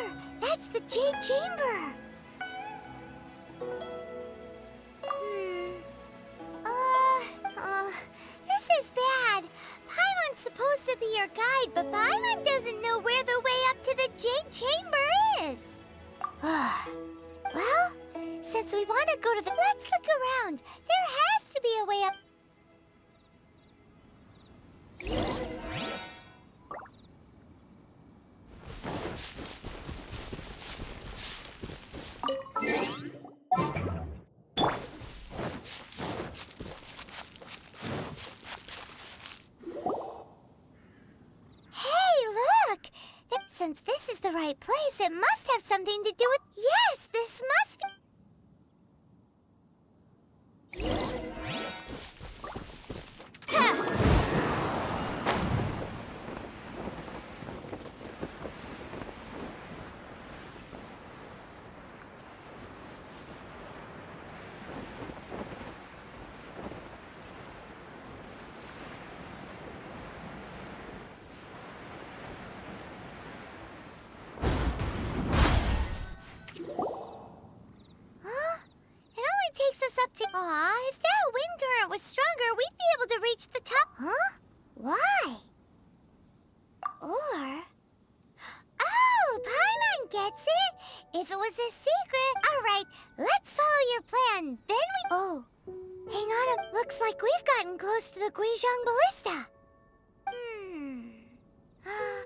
there! That's the Jade Chamber! This is bad. Paimon's supposed to be your guide, but Paimon doesn't know where the way up to the Jade Chamber is. Well, since we want to go to the... Let's look around. There has to be a way up. Hey, look! Since this is the right place, it must have something to do with... Yes, this must be... Aw, if that wind current was stronger, we'd be able to reach the top. Huh? Why? Or... Oh, Paimon gets it! If it was a secret... Alright, let's follow your plan. Then we... Oh, hang on. Looks like we've gotten close to the Guizhong Ballista.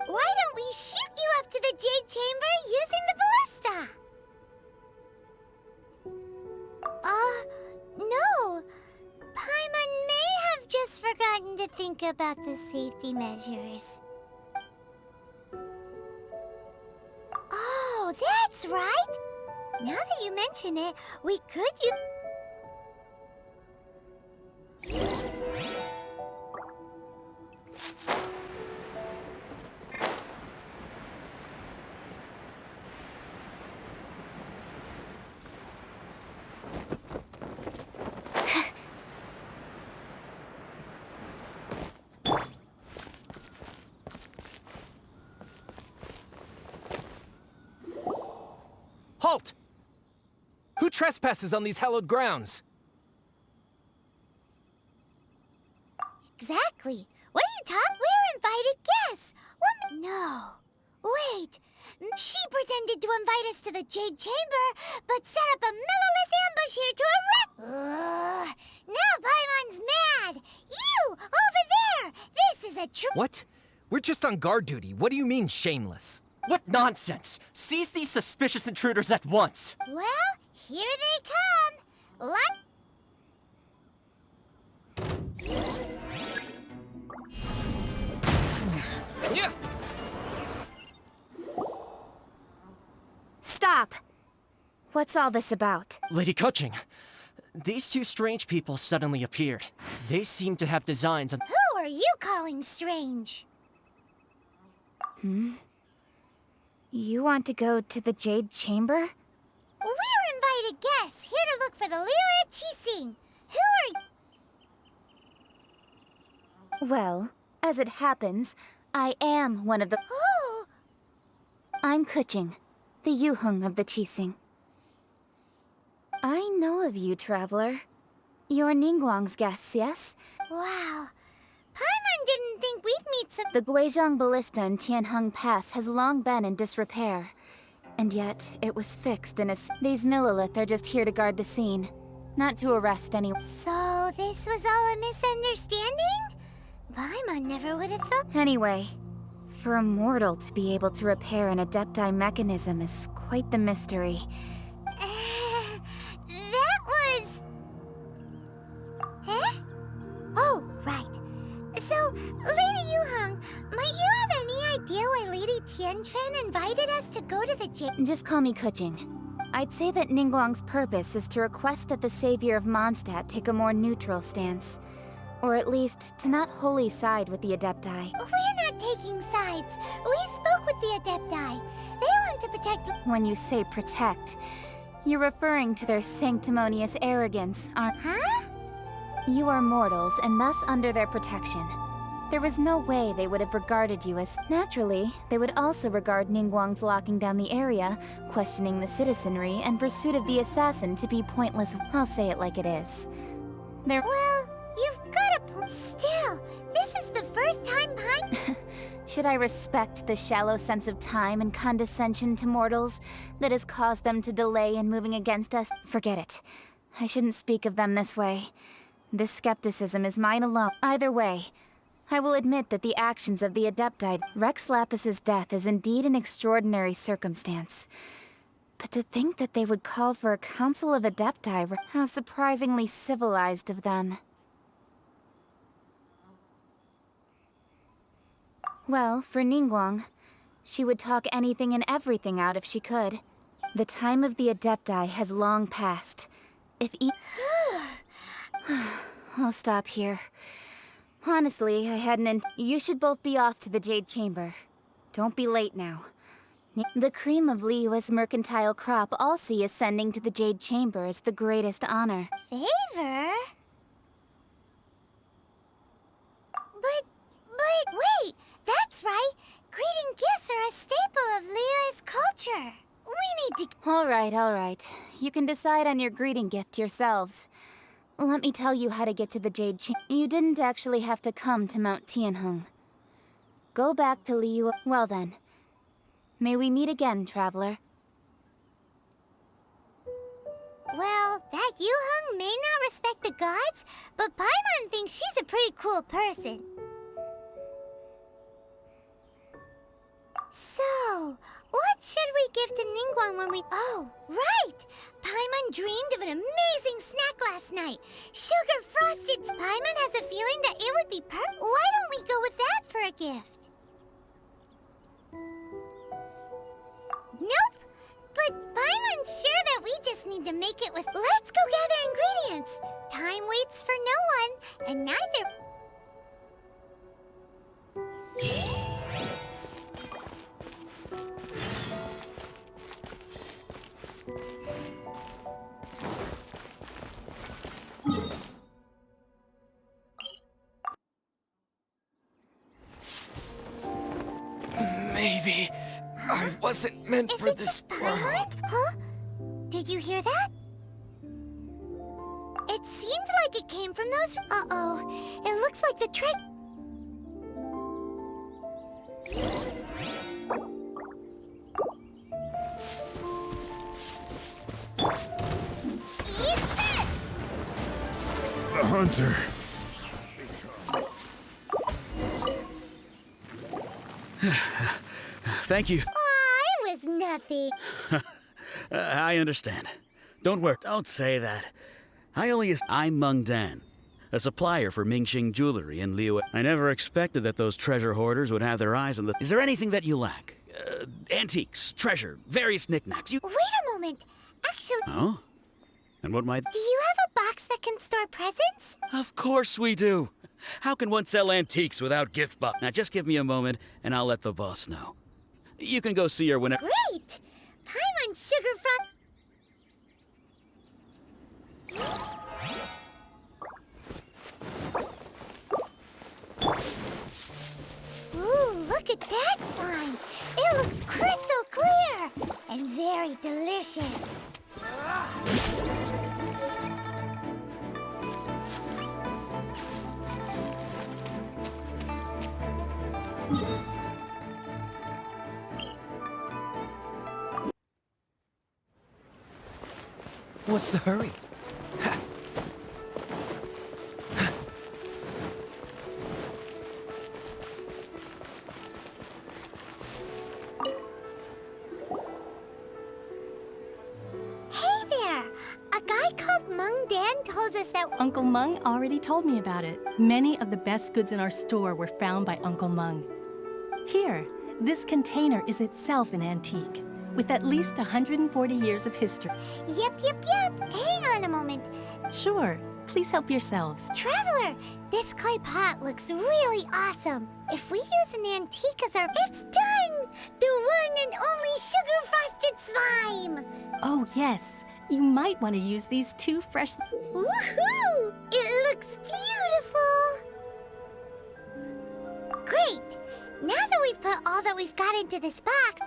Why don't we shoot you up to the Jade Chamber using the ballista? No. Paimon may have just forgotten to think about the safety measures. Oh, that's right! Now that you mention it, we could Halt! Who trespasses on these hallowed grounds? Exactly. What are you talking? We're invited guests. What? No. Wait. She pretended to invite us to the Jade Chamber, but set up a millilith ambush here to arrest. Now Paimon's mad. You over there. This is a true. What? We're just on guard duty. What do you mean, shameless? What nonsense! Seize these suspicious intruders at once! Well, here they come. Yeah. Stop! What's all this about? Lady Coaching, these two strange people suddenly appeared. They seem to have designs on— Who are you calling strange? You want to go to the Jade Chamber? We're invited guests, here to look for the Lila Qixing. Who are you? Well, as it happens, I am one of the... Oh! I'm Kuching, the Yuheng of the Qixing. I know of you, traveler. You're Ningguang's guests, yes? Wow. Paimon didn't think we'd meet some... The Guizhong Ballista in Tianheng Pass has long been in disrepair. And yet, it was fixed in a... These millilith are just here to guard the scene, not to arrest anyone. So, this was all a misunderstanding? Paimon never would have thought... Anyway, for a mortal to be able to repair an Adepti mechanism is quite the mystery. That was... Eh? Oh, right. So, Lady Yuheng, might you have any idea why Lady Tianquan invited us to go to the Jade... Just call me Kuching. I'd say that Ningguang's purpose is to request that the savior of Mondstadt take a more neutral stance. Or at least, to not wholly side with the Adepti. We're not taking sides. We spoke with the Adepti. They want to protect... When you say protect, you're referring to their sanctimonious arrogance, aren't... Huh? You are mortals, and thus under their protection. There was no way they would have regarded you as... Naturally, they would also regard Ningguang's locking down the area, questioning the citizenry, and pursuit of the assassin to be pointless. I'll say it like it is. There... Well, you've got a point. Still, this is the first time Paimon... Should I respect the shallow sense of time and condescension to mortals that has caused them to delay in moving against us? Forget it. I shouldn't speak of them this way. This skepticism is mine alone. Either way, I will admit that the actions of the Adepti... Rex Lapis's death is indeed an extraordinary circumstance. But to think that they would call for a council of Adepti... How surprisingly civilized of them. Well, for Ningguang, she would talk anything and everything out if she could. The time of the Adepti has long passed. If I'll stop here. Honestly, I hadn't You should both be off to the Jade Chamber. Don't be late now. The cream of Liyue's mercantile crop all see ascending to the Jade Chamber as the greatest honor. Favor? But wait! That's right! Greeting gifts are a staple of Liyue's culture. We need to... All right. You can decide on your greeting gift yourselves. Let me tell you how to get to the Jade Chamber. You didn't actually have to come to Mount Tianheng. Go back to Liyue. Well then. May we meet again, traveler. Well, that Yuheng may not respect the gods, but Paimon thinks she's a pretty cool person. So, what should we give to Ningguang when we... Oh, right! Paimon dreamed of an amazing snack last night. Sugar frosted. Paimon has a feeling that it would be Why don't we go with that for a gift? Nope! But Paimon's sure that we just need to make it with... Let's go gather ingredients! Time waits for no one, and neither... Maybe I wasn't meant for this world. What? Huh? Did you hear that? It seemed like it came from those... Uh-oh. It looks like the treasure... Eat this! The hunter. Thank you. Aw, it was nothing. I understand. Don't worry. Don't say that. I'm Meng Dan, a supplier for Mingxing jewelry in Liyue. I never expected that those treasure hoarders would have their eyes on the... Is there anything that you lack? Antiques, treasure, various knickknacks. Wait a moment. Actually... Oh? And what might... Do you have a box that can store presents? Of course we do. How can one sell antiques without gift box? Now just give me a moment, and I'll let the boss know. You can go see her whenever... Great! Paimon sugar Ooh, look at that slime! It looks crystal clear! And very delicious. What's the hurry? Hey there! A guy called Meng Dan told us that... Uncle Meng already told me about it. Many of the best goods in our store were found by Uncle Meng. Here, this container is itself an antique, with at least 140 years of history. Yep. Hang on a moment. Sure, please help yourselves. Traveler, this clay pot looks really awesome. If we use an antique as our... It's done! The one and only sugar-frosted slime! Oh yes, you might want to use these two fresh... Woohoo! It looks beautiful! that we've put all that we've got into this box...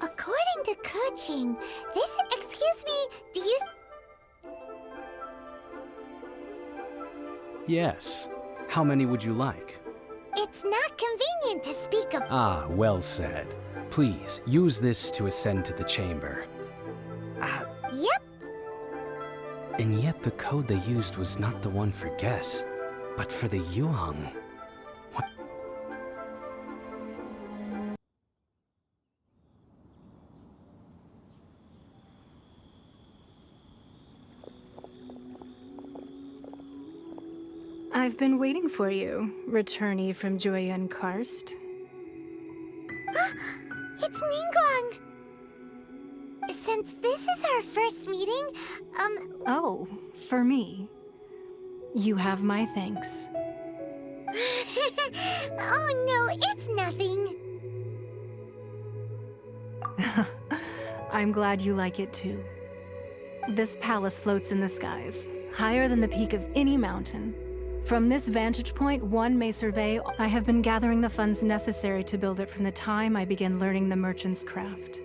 According to Kuching, this... Excuse me, do you... Yes. How many would you like? It's not convenient to speak of... Ah, well said. Please, use this to ascend to the chamber. Yep. And yet the code they used was not the one for guess, but for the Yuheng. What? I've been waiting for you, returnee from Joyun Karst. It's Ningguang! Since this is our first meeting, Oh, for me. You have my thanks. Oh no, it's nothing. I'm glad you like it too. This palace floats in the skies, higher than the peak of any mountain. From this vantage point, one may survey. I have been gathering the funds necessary to build it from the time I began learning the merchant's craft.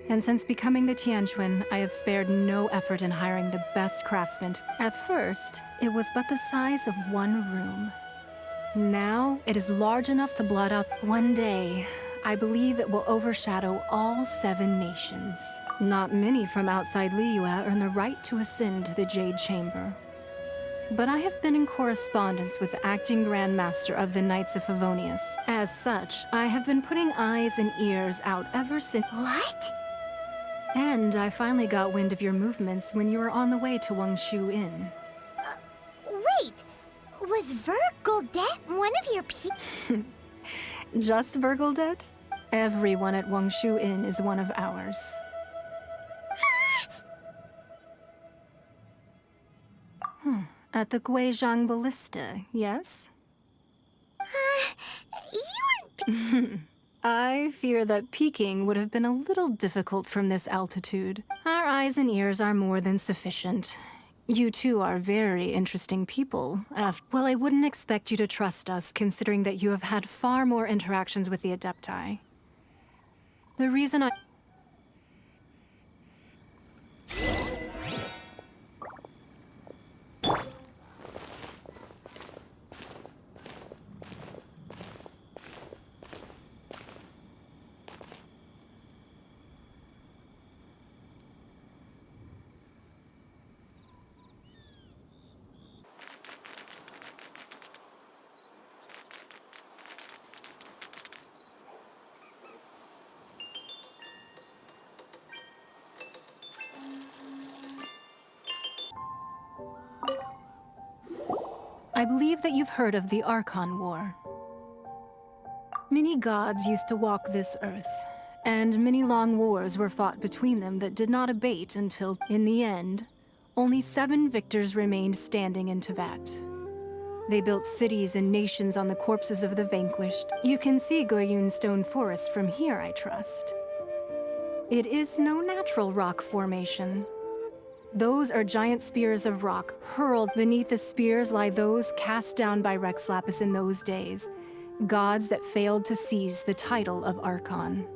And since becoming the Tianquan, I have spared no effort in hiring the best craftsmen. At first, it was but the size of one room. Now, it is large enough to blot out. One day, I believe it will overshadow all 7 nations. Not many from outside Liyue earn the right to ascend to the Jade Chamber. But I have been in correspondence with the acting Grand Master of the Knights of Favonius. As such, I have been putting eyes and ears out ever since. What? And I finally got wind of your movements when you were on the way to Wangshu Inn. Wait! Was Vergoldet one of your people? Just Vergoldet? Everyone at Wangshu Inn is one of ours. At the Guizhang Ballista, yes? You I fear that peeking would have been a little difficult from this altitude. Our eyes and ears are more than sufficient. You two are very interesting people. Well, I wouldn't expect you to trust us, considering that you have had far more interactions with the Adepti. The reason I... I believe that you've heard of the Archon War. Many gods used to walk this earth, and many long wars were fought between them that did not abate until, in the end, only 7 victors remained standing in Tevat. They built cities and nations on the corpses of the vanquished. You can see Goyun Stone Forest from here, I trust. It is no natural rock formation. Those are giant spears of rock. Hurled beneath the spears lie those cast down by Rex Lapis in those days, gods that failed to seize the title of Archon.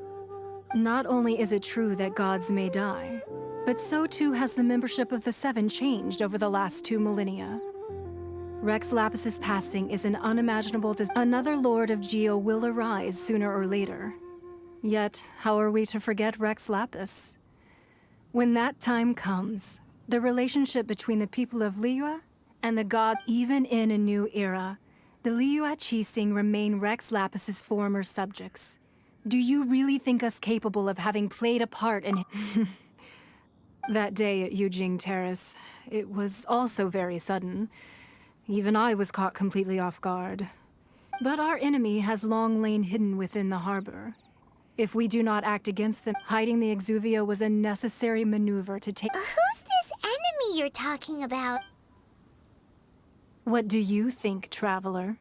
Not only is it true that gods may die, but so too has the membership of the 7 changed over the last 2 millennia. Rex Lapis's passing is an unimaginable another Lord of Geo will arise sooner or later. Yet, how are we to forget Rex Lapis? When that time comes, the relationship between the people of Liyue and the god, even in a new era, the Liyue Qixing remain Rex Lapis's former subjects. Do you really think us capable of having played a part in that day at Yujing Terrace? It was also very sudden. Even I was caught completely off guard. But our enemy has long lain hidden within the harbor. If we do not act against them, hiding the Exuvio was a necessary maneuver to take— Who's this enemy you're talking about? What do you think, traveler?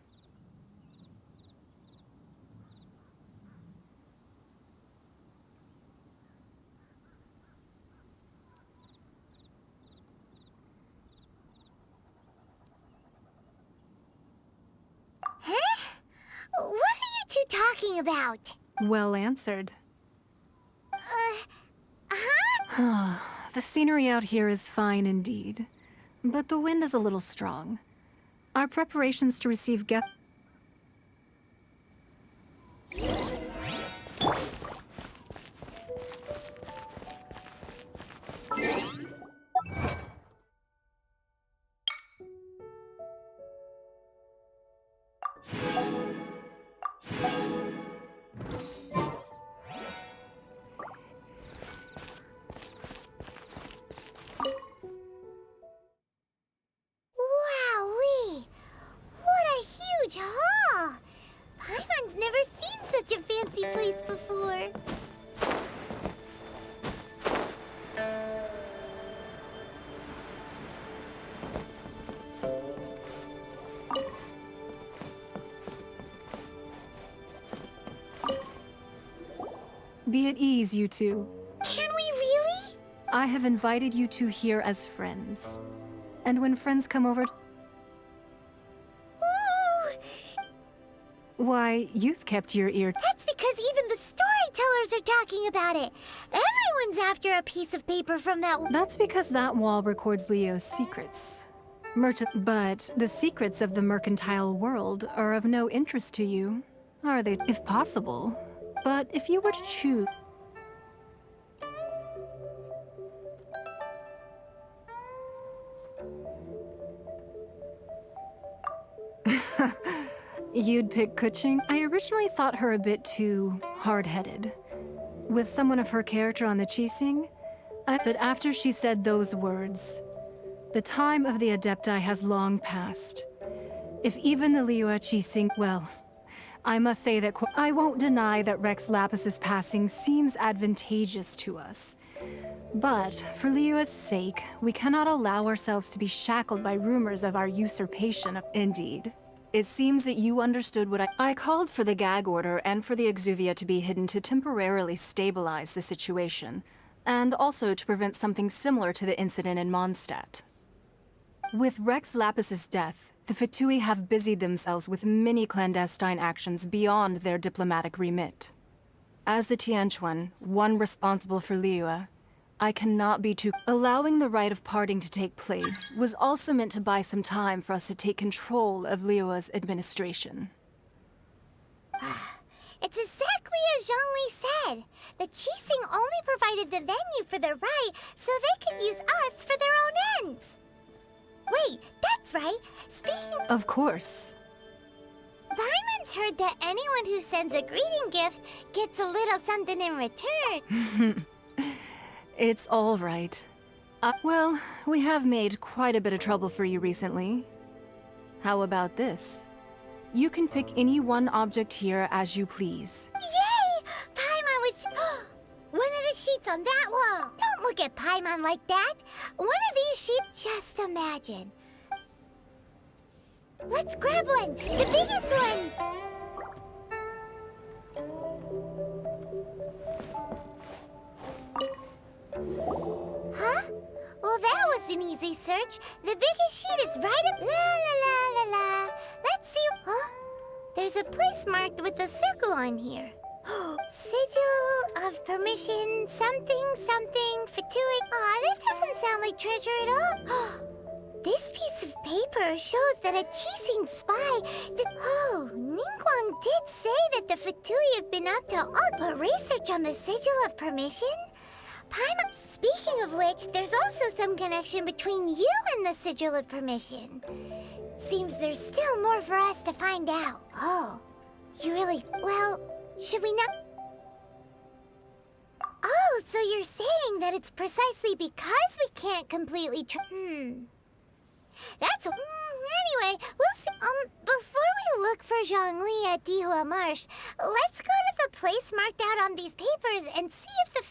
Huh? What are you two talking about? Well answered. Huh? The scenery out here is fine indeed, but the wind is a little strong. Our preparations to receive guests. Wowee! What a huge hall! Paimon's never seen such a fancy place before. Be at ease, you two. Can we really? I have invited you two here as friends. And when friends come over, Ooh! why, you've kept your ear. That's because even the storytellers are talking about it. Everyone's after a piece of paper from that. That's because that wall records Leo's secrets. But the secrets of the mercantile world are of no interest to you, are they? If possible. But if you were to choose... You'd pick Kuching? I originally thought her a bit too hard-headed. With someone of her character on the Qixing, but after she said those words, the time of the Adepti has long passed. If even the Liyue Qixing, well, I must say that I won't deny that Rex Lapis's passing seems advantageous to us. But for Liyue's sake, we cannot allow ourselves to be shackled by rumors of our usurpation. Indeed. It seems that you understood what I called for the gag order and for the exuvia to be hidden to temporarily stabilize the situation, and also to prevent something similar to the incident in Mondstadt. With Rex Lapis's death, the Fatui have busied themselves with many clandestine actions beyond their diplomatic remit. As the Tianquan, one responsible for Liyue, I cannot be too... Allowing the rite of parting to take place was also meant to buy some time for us to take control of Liyue's administration. It's exactly as Zhongli said. The Qixing only provided the venue for their rite so they could use us for their own ends. Wait, that's right. Speaking... Of course. Paimon's heard that anyone who sends a greeting gift gets a little something in return. It's all right. Well, we have made quite a bit of trouble for you recently. How about this? You can pick any one object here as you please. Yay! Paimon was... One of the sheets on that wall. Don't look at Paimon like that. One of these sheets... Just imagine. Let's grab one. The biggest one. Huh? Well, that was an easy search. The biggest sheet is right up... La la la la la. Let's see... Huh? There's a place marked with a circle on here. Sigil of permission, something, something, Fatui. Aw, that doesn't sound like treasure at all. This piece of paper shows that a Qixing spy did... Oh, Ningguang did say that the Fatui have been up to all but research on the Sigil of permission. Paimon, speaking of which, there's also some connection between you and the Sigil of permission. Seems there's still more for us to find out. Oh, you really... Well, should we not... Oh, so you're saying that it's precisely because we can't completely That's... anyway, we'll see... before we look for Zhongli at Dihua Marsh, let's go to the place marked out on these papers and see if the...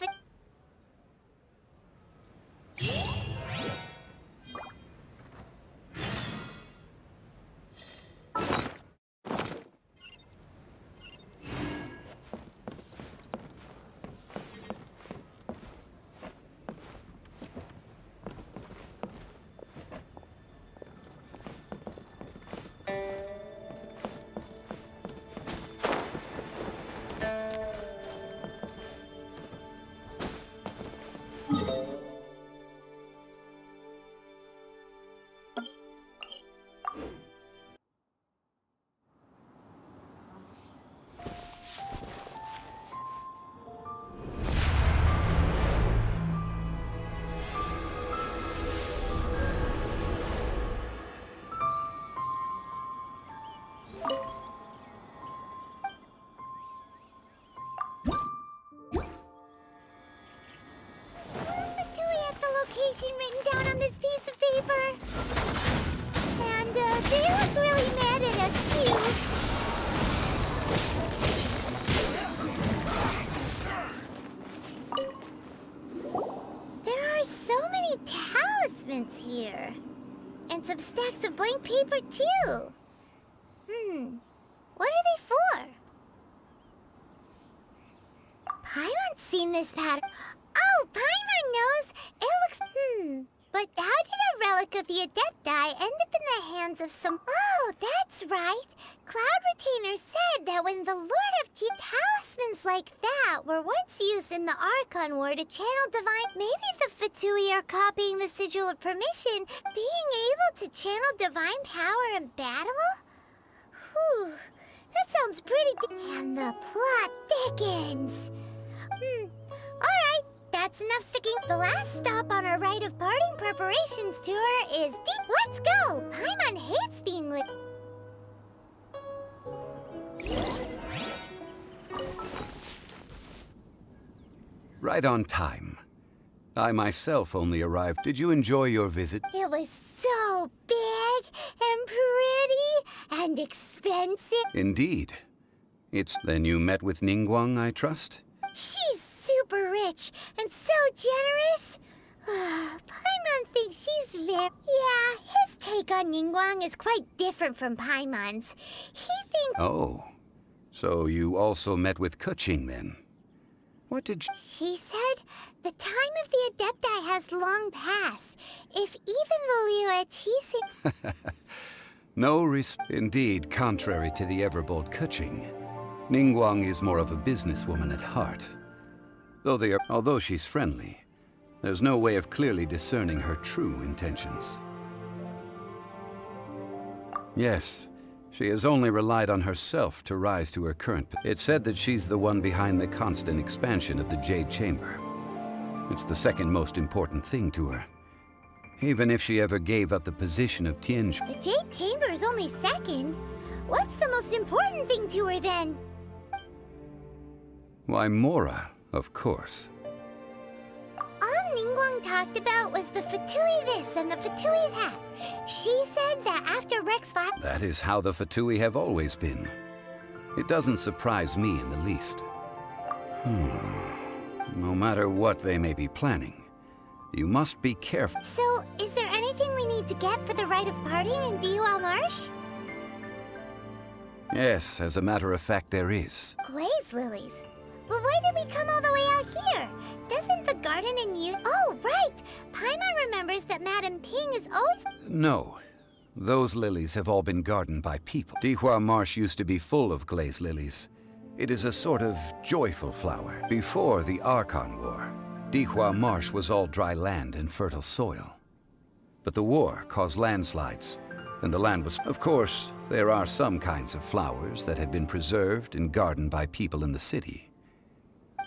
of stacks of blank paper, too. What are they for? Paimon's seen this pattern. Oh, Paimon knows! It looks... But how did a relic of the Adepti end up in the hands of some... Oh, that's right! Cloud Retainer said that when the Lord of talismans like that were once used in the Archon War to channel divine... Maybe the Fatui are copying the Sigil of Permission, being able to channel divine power in battle? Whew, that sounds pretty... And the plot thickens! Alright, that's enough sticking. The last stop on our rite of parting preparations tour is deep. Let's go! Paimon hates being late. Right on time. I myself only arrived. Did you enjoy your visit? It was so big and pretty and expensive. Indeed. Then you met with Ningguang, I trust? She's super rich and so generous. Paimon thinks she's very... Yeah, his take on Ningguang is quite different from Paimon's. He thinks... Oh. So you also met with Keqing, then? What did She said the time of the Adepti has long passed. If even the Liu Qixing... Indeed, contrary to the ever-bold Keqing, Ningguang is more of a businesswoman at heart. Although she's friendly, there's no way of clearly discerning her true intentions. Yes, she has only relied on herself to rise to her current... It's said that she's the one behind the constant expansion of the Jade Chamber. It's the second most important thing to her. Even if she ever gave up the position of Tianj... The Jade Chamber is only second. What's the most important thing to her, then? Why, Mora, of course. All Ningguang talked about was the Fatui this and the Fatui that. She said that after Rex left... That is how the Fatui have always been. It doesn't surprise me in the least. No matter what they may be planning, you must be careful. So, is there anything we need to get for the rite of parting in Dihua Marsh? Yes, as a matter of fact, there is. Glaze lilies. But why did we come all the way out here? Doesn't the garden in you... Oh, right! Paimon remembers that Madame Ping is always... No. Those lilies have all been gardened by people. Dihua Marsh used to be full of glaze lilies. It is a sort of joyful flower. Before the Archon War, Dihua Marsh was all dry land and fertile soil. But the war caused landslides, and the land was... Of course, there are some kinds of flowers that have been preserved and gardened by people in the city.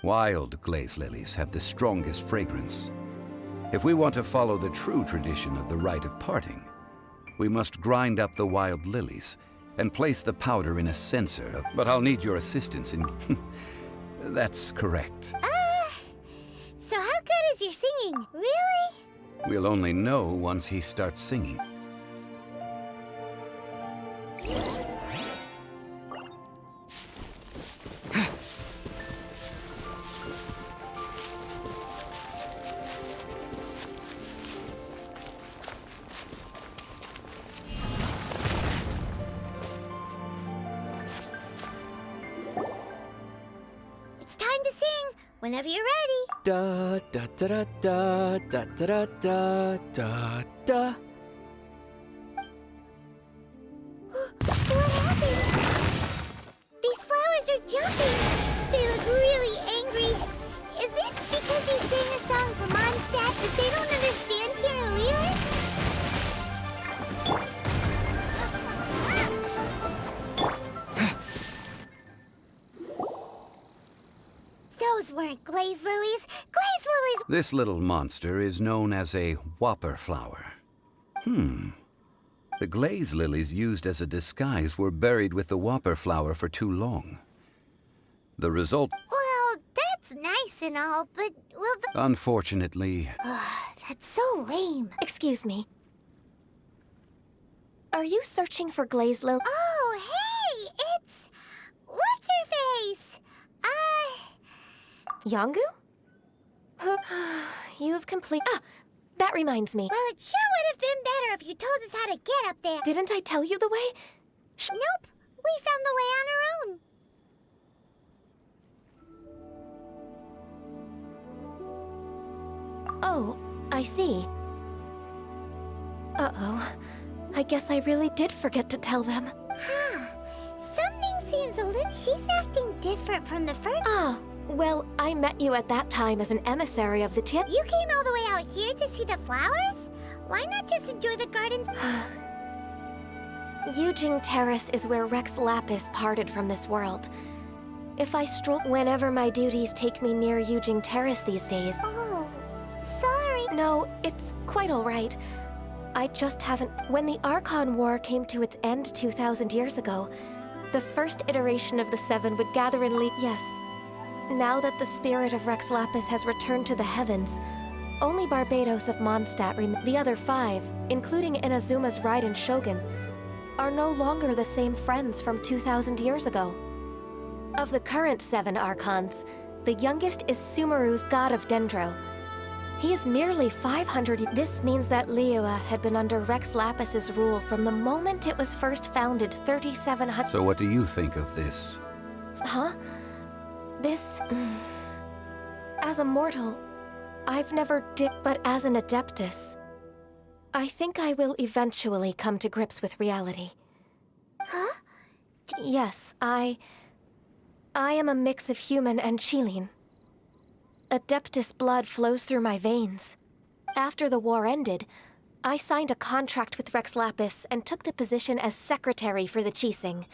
Wild glaze lilies have the strongest fragrance. If we want to follow the true tradition of the rite of parting, we must grind up the wild lilies and place the powder in a censer. But I'll need your assistance in... That's correct. So how good is your singing? Really? We'll only know once he starts singing. Whenever you're ready. Da da da da da da da da da da. What happened? These flowers are jumping. They look really angry. Is it because you sang a song for Mondstadt that they don't understand here in Liyue? Those weren't glaze lilies. Glaze lilies... This little monster is known as a whopper flower. The glaze lilies used as a disguise were buried with the whopper flower for too long. The result... Well, that's nice and all, but will the... Unfortunately... That's so lame. Excuse me. Are you searching for glaze lily? Oh, hey! It's... What's her face? Yongu? You've complete... Ah! That reminds me. Well, it sure would have been better if you told us how to get up there. Didn't I tell you the way? Nope. We found the way on our own. Oh, I see. Uh-oh. I guess I really did forget to tell them. Huh. Something seems a little... She's acting different from the first... Ah, well, I met you at that time as an emissary of the tip. You came all the way out here to see the flowers? Why not just enjoy the gardens? Yujing Terrace is where Rex Lapis parted from this world. If I stroll... Whenever my duties take me near Yujing Terrace these days... Oh, sorry. No, it's quite all right. I just haven't... When the Archon War came to its end 2,000 years ago, the first iteration of the Seven would gather in Yes. Now that the spirit of Rex Lapis has returned to the heavens, only Barbados of Mondstadt the other 5, including Inazuma's Raiden Shogun, are no longer the same friends from 2,000 years ago. Of the current 7 Archons, the youngest is Sumeru's god of Dendro. He is merely 500. This means that Liyue had been under Rex Lapis's rule from the moment it was first founded 3,700. So what do you think of this? Huh? This... As a mortal, I've never but as an Adeptus, I think I will eventually come to grips with reality. Huh? Yes, I am a mix of human and Chilean. Adeptus blood flows through my veins. After the war ended, I signed a contract with Rex Lapis and took the position as secretary for the Qixing.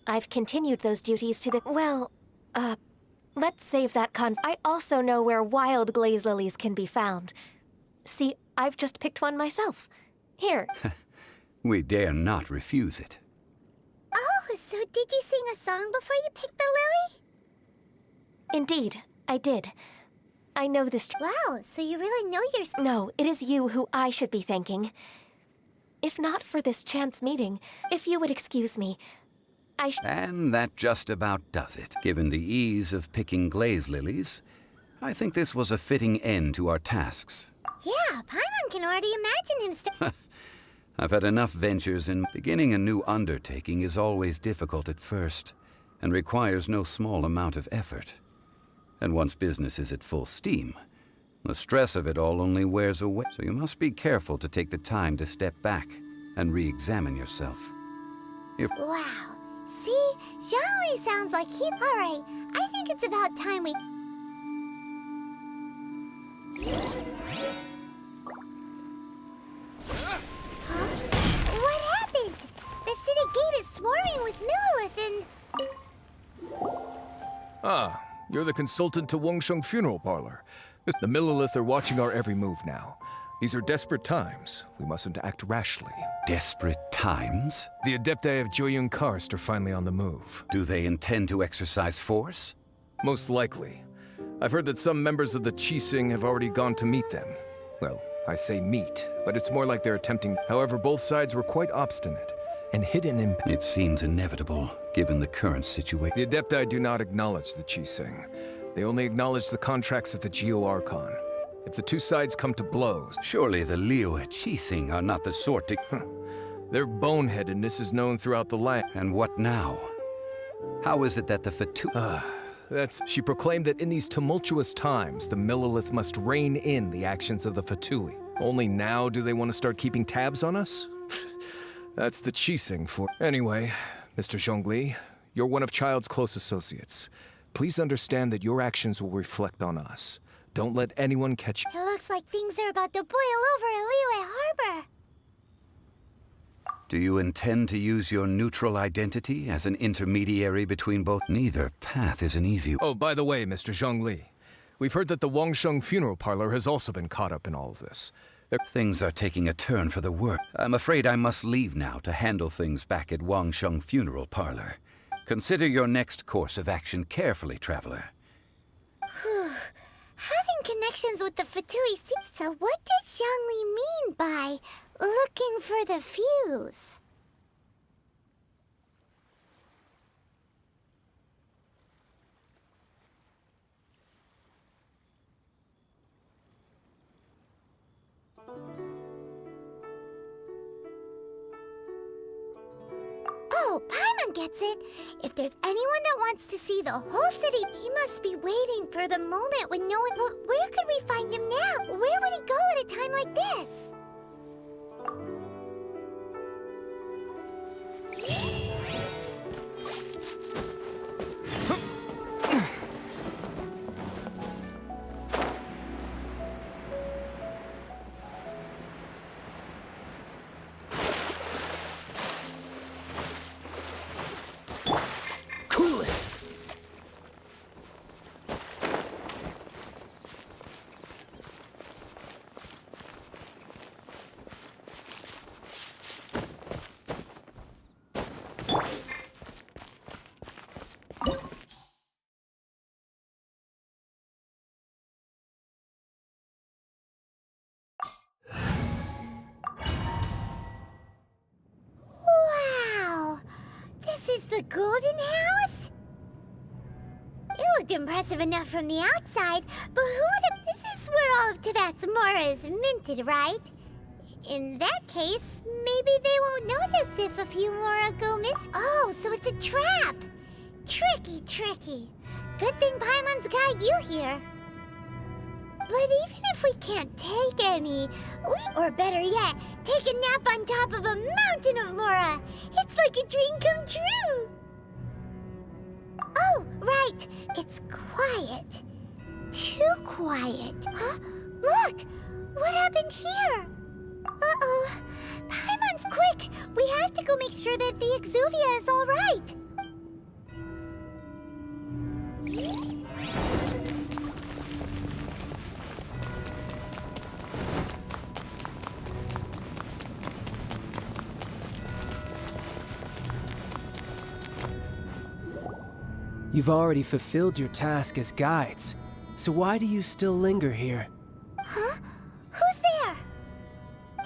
I've continued those duties to the... Well, let's save that I also know where wild glaze lilies can be found. See, I've just picked one myself. Here. We dare not refuse it. Oh, so did you sing a song before you picked the lily? Indeed, I did. I know this... Wow, so you really know your... No, it is you who I should be thanking. If not for this chance meeting, if you would excuse me, And that just about does it. Given the ease of picking glaze lilies, I think this was a fitting end to our tasks. Yeah, Paimon can already imagine him I've had enough ventures, and beginning a new undertaking is always difficult at first, and requires no small amount of effort. And once business is at full steam, the stress of it all only wears away. So you must be careful to take the time to step back and re-examine yourself. Wow. See? Zhongli sounds like he... Alright, I think it's about time we... Huh? What happened? The city gate is swarming with Millilith and... Ah, you're the consultant to Wangsheng Funeral Parlor. The Millilith are watching our every move now. These are desperate times. We mustn't act rashly. Desperate times? The Adepti of Joyun Karst are finally on the move. Do they intend to exercise force? Most likely. I've heard that some members of the Qixing have already gone to meet them. Well, I say meet, but it's more like they're attempting. However, both sides were quite obstinate and hidden in... It seems inevitable, given the current situation. The Adepti do not acknowledge the Qixing. They only acknowledge the contracts of the Geo Archon. If the two sides come to blows... Surely the Liyue Qixing are not the sort to... Their boneheadedness is known throughout the land. And what now? How is it that the Fatui... She proclaimed that in these tumultuous times, the Millilith must rein in the actions of the Fatui. Only now do they want to start keeping tabs on us? That's the Qixing for... Anyway, Mr. Zhongli, you're one of Child's close associates. Please understand that your actions will reflect on us. Don't let anyone catch you. It looks like things are about to boil over in Liyue Harbor. Do you intend to use your neutral identity as an intermediary between both? Neither path is an easy... Oh, by the way, Mr. Zhongli, we've heard that the Wangsheng Funeral Parlor has also been caught up in all of this. Things are taking a turn for the worse. I'm afraid I must leave now to handle things back at Wangsheng Funeral Parlor. Consider your next course of action carefully, traveler. Having connections with the Fatui... So what does Zhongli mean by looking for the fuse? Paimon gets it. If there's anyone that wants to see the whole city, he must be waiting for the moment when no one... But where could we find him now? Where would he go at a time like this? Cool it! Wow! This is the Golden House? It looked impressive enough from the outside, but who would have... This is where all of Teyvat's Mora is minted, right? In that case, maybe they won't notice if a few Mora go miss. Oh, so it's a trap! Tricky, tricky. Good thing Paimon's got you here. But even if we can't take any, or better yet, take a nap on top of a mountain of Mora, it's like a dream come true. Oh, right, it's quiet. Too quiet. Huh? Look, what happened here? Uh-oh, Paimon's quick. We have to go make sure that the Exuvia is all right. You've already fulfilled your task as guides, so why do you still linger here? Huh? Who's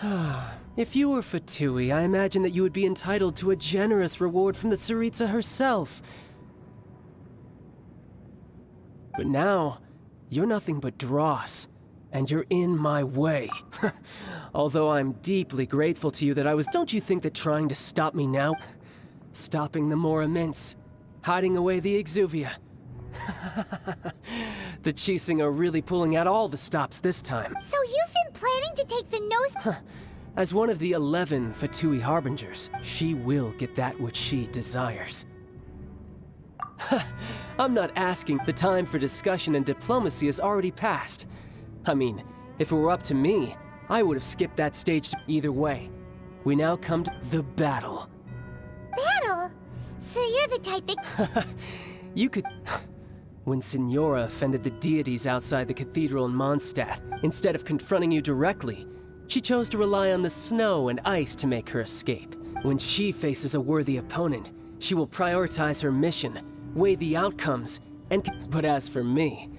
there? If you were Fatui, I imagine that you would be entitled to a generous reward from the Tsaritsa herself. But now, you're nothing but dross, and you're in my way. Although I'm deeply grateful to you that I was... Don't you think that trying to stop me now, stopping the Mora Mints, hiding away the Exuvia, the Chising are really pulling out all the stops this time. So you've been planning to take the nose... As one of the 11 Fatui Harbingers, she will get that which she desires. I'm not asking. The time for discussion and diplomacy has already passed. I mean, if it were up to me, I would have skipped that stage either way. We now come to the battle. Battle? So you're the type that... You could... When Signora offended the deities outside the cathedral in Mondstadt, instead of confronting you directly, she chose to rely on the snow and ice to make her escape. When she faces a worthy opponent, she will prioritize her mission, weigh the outcomes, and... But as for me,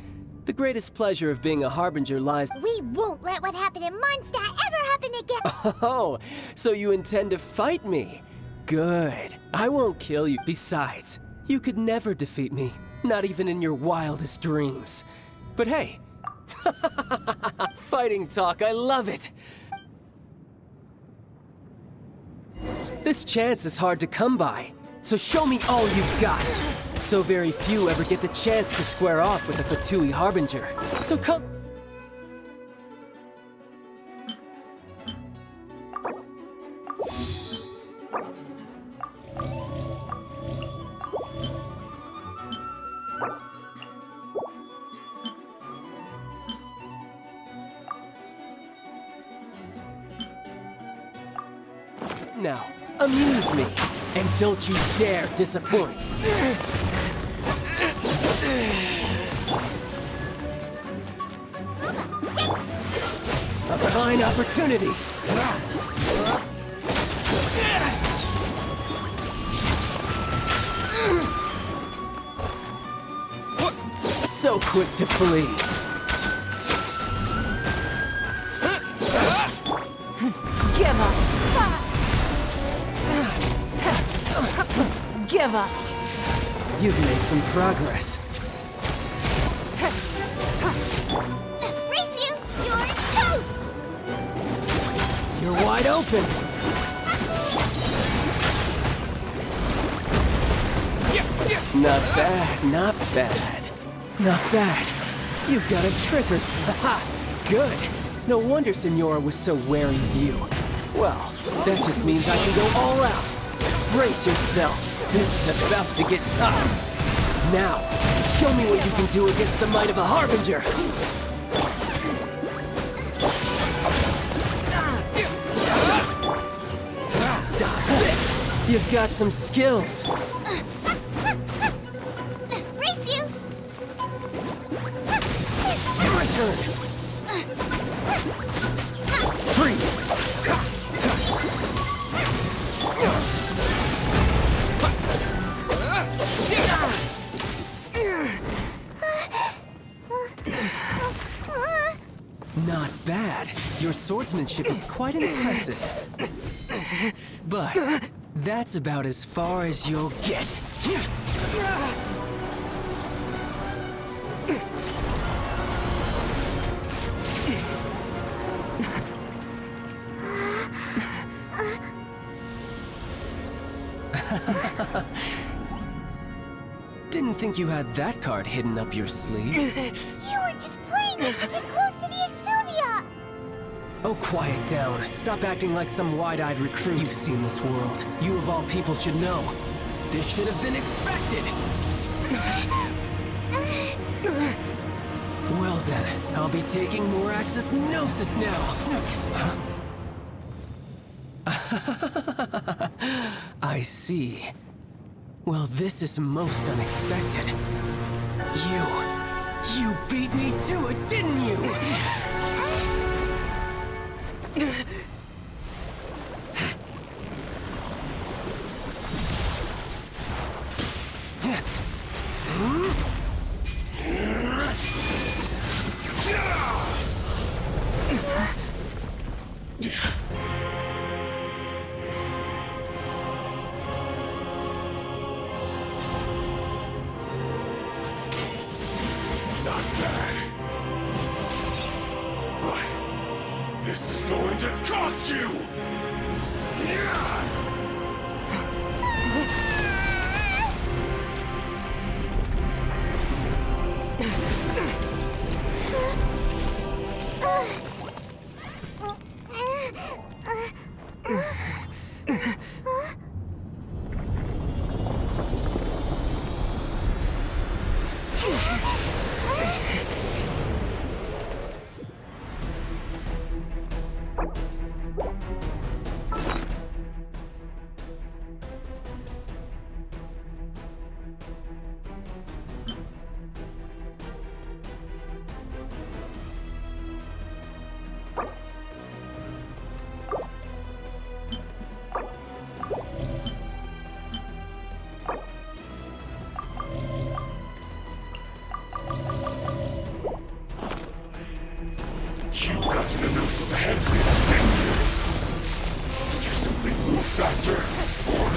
the greatest pleasure of being a Harbinger lies... We won't let what happened in Mondstadt ever happen again! Oh, so you intend to fight me? Good. I won't kill you. Besides, you could never defeat me, not even in your wildest dreams. But hey, fighting talk, I love it! This chance is hard to come by, so show me all you've got. So very few ever get the chance to square off with a Fatui Harbinger. So come... Now, amuse me, and don't you dare disappoint. A fine opportunity. So quick to flee. Give up. Give up. You've made some progress. Race you! You're toast! You're wide open. Not bad, not bad. Not bad. You've got a trick or two. Haha, good. No wonder Signora was so wary of you. Well, that just means I can go all out. Brace yourself. This is about to get tough. Now, show me what you can do against the might of a Harbinger. Dodge this. You've got some skills. Race you! Your turn. Freeze. Not bad. Your swordsmanship is quite impressive. But that's about as far as you'll get. Didn't think you had that card hidden up your sleeve. You were just playing us to get close to the Exuvia! Oh, quiet down. Stop acting like some wide-eyed recruit. You've seen this world. You of all people should know. This should have been expected! Well then, I'll be taking more Axis Gnosis now. I see. Well, this is most unexpected. You beat me to it, didn't you? Not bad. But this is going to cost you! You got to the Gnosis ahead of me, didn't you? Did you simply move faster? Or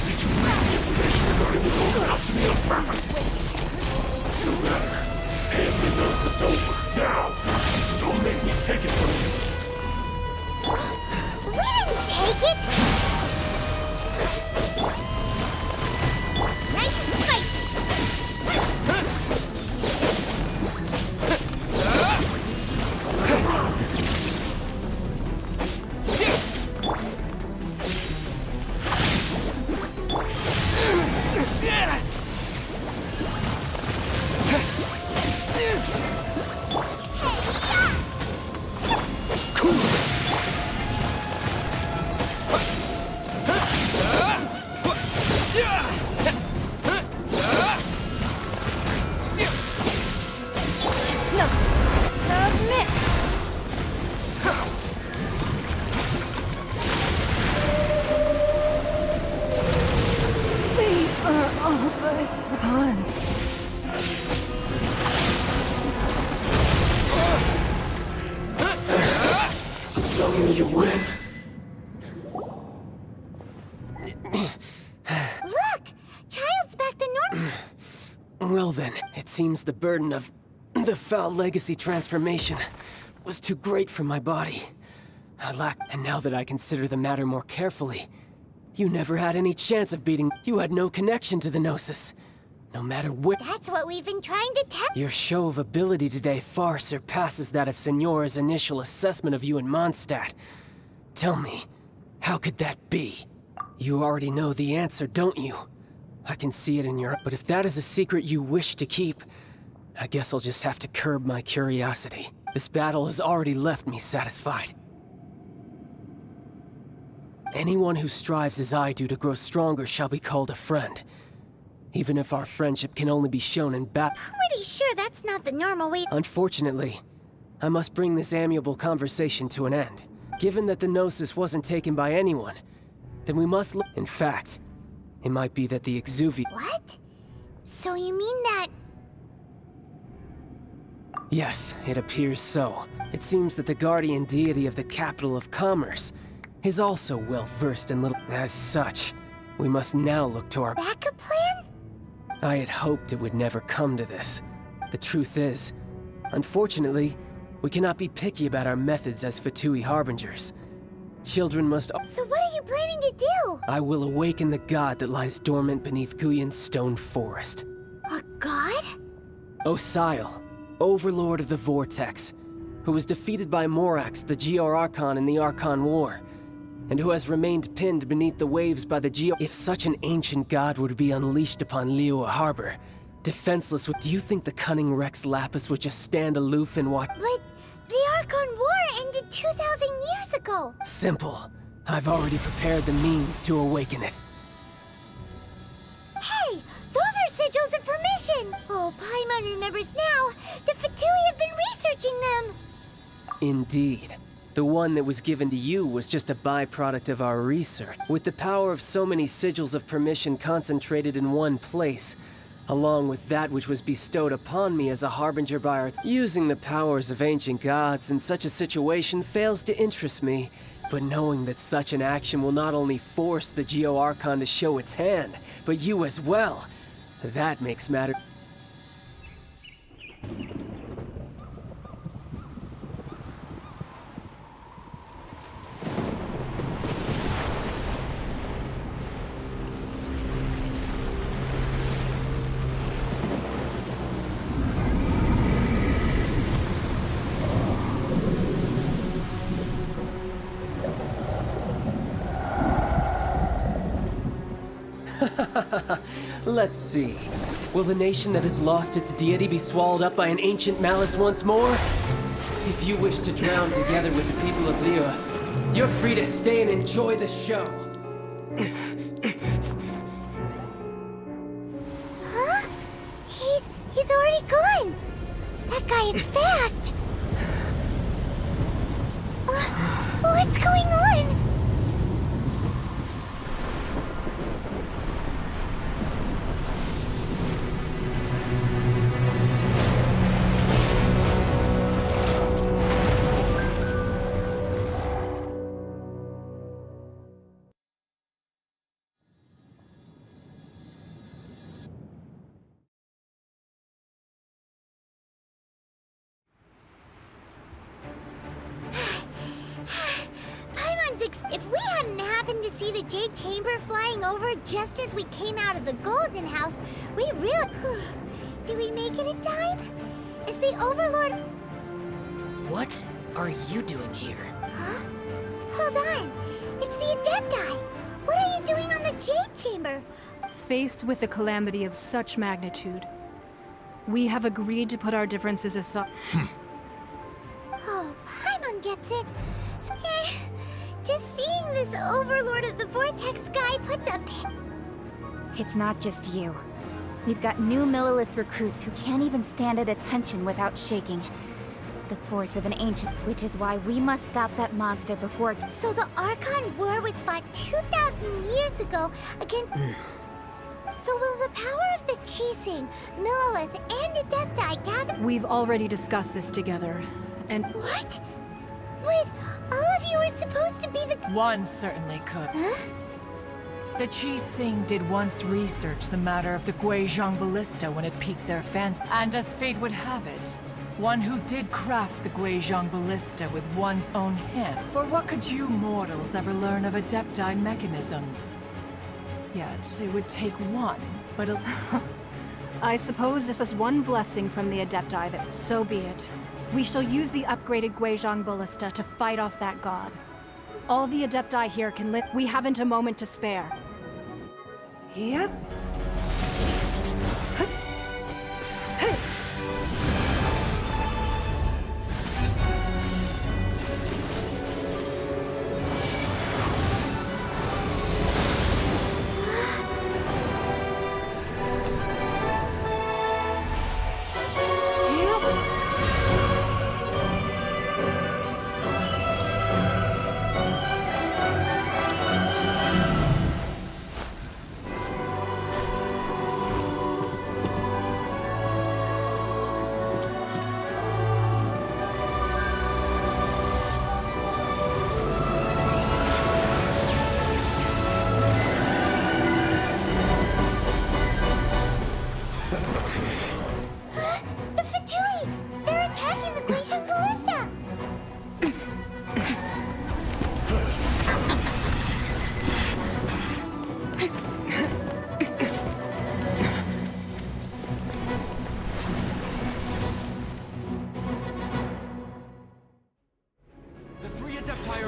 did you leak the information regarding the Golden House to me on purpose? No matter. Hand the Gnosis over, now! Don't make me take it from you! We didn't take it! Nice and spicy! You went. Look! Child's back to normal. Well then, it seems the burden of the foul legacy transformation was too great for my body. And now that I consider the matter more carefully, you never had any chance of beating. You had no connection to the Gnosis. No matter where... That's what we've been trying to tell. Your show of ability today far surpasses that of Signora's initial assessment of you in Mondstadt. Tell me, how could that be? You already know the answer, don't you? I can see it in your... But if that is a secret you wish to keep, I guess I'll just have to curb my curiosity. This battle has already left me satisfied. Anyone who strives as I do to grow stronger shall be called a friend. Even if our friendship can only be shown in battle. Pretty sure that's not the normal way. Unfortunately, I must bring this amiable conversation to an end. Given that the Gnosis wasn't taken by anyone, then we must look. In fact, it might be that the Exuvia... What? So you mean that... Yes, it appears so. It seems that the guardian deity of the capital of commerce is also well versed in little... As such, we must now look to our... Backup plan? I had hoped it would never come to this. The truth is, unfortunately, we cannot be picky about our methods as Fatui Harbingers. Children must... So what are you planning to do? I will awaken the god that lies dormant beneath Guyon's stone forest. A god? Osial, overlord of the Vortex, who was defeated by Morax, the Geor Archon in the Archon War, and who has remained pinned beneath the waves by the Geor... If such an ancient god were to be unleashed upon Liyue Harbor, defenseless, do you think the cunning Rex Lapis would just stand aloof and watch? But the Archon War ended 2,000 years ago! Simple. I've already prepared the means to awaken it. Hey! Those are sigils of permission! Oh, Paimon remembers now! The Fatui have been researching them! Indeed. The one that was given to you was just a byproduct of our research. With the power of so many sigils of permission concentrated in one place, along with that which was bestowed upon me as a harbinger by our... Using the powers of ancient gods in such a situation fails to interest me, but knowing that such an action will not only force the Geor Archon to show its hand, but you as well, that makes matter... Let's see. Will the nation that has lost its deity be swallowed up by an ancient malice once more? If you wish to drown together with the people of Liyue, you're free to stay and enjoy the show. Huh? He's already gone! That guy is fast! What's going on? If we hadn't happened to see the Jade Chamber flying over just as we came out of the Golden House, we really... Did we make it in time? Is the Overlord... What are you doing here? Huh? Hold on. It's the Adepti. What are you doing on the Jade Chamber? Faced with a calamity of such magnitude, we have agreed to put our differences aside. Oh, Paimon gets it. Just seeing this Overlord of the Vortex guy puts a It's not just you. We've got new Millilith recruits who can't even stand at attention without shaking. The force of an ancient, which is why we must stop that monster before... So the Archon War was fought 2,000 years ago against... So will the power of the Chising, Millilith, and Adepti gather... We've already discussed this together, and... What? But all of you were supposed to be the... One certainly could. Huh? The Chising did once research the matter of the Guizhong Ballista when it piqued their fancy. And as fate would have it, one who did craft the Guizhong Ballista with one's own hand. For what could you mortals ever learn of Adepti mechanisms? Yet, it would take one, but I suppose this is one blessing from the Adepti that... So be it. We shall use the upgraded Guizhong Ballista to fight off that god. All the Adepti here can live. We haven't a moment to spare. Yep.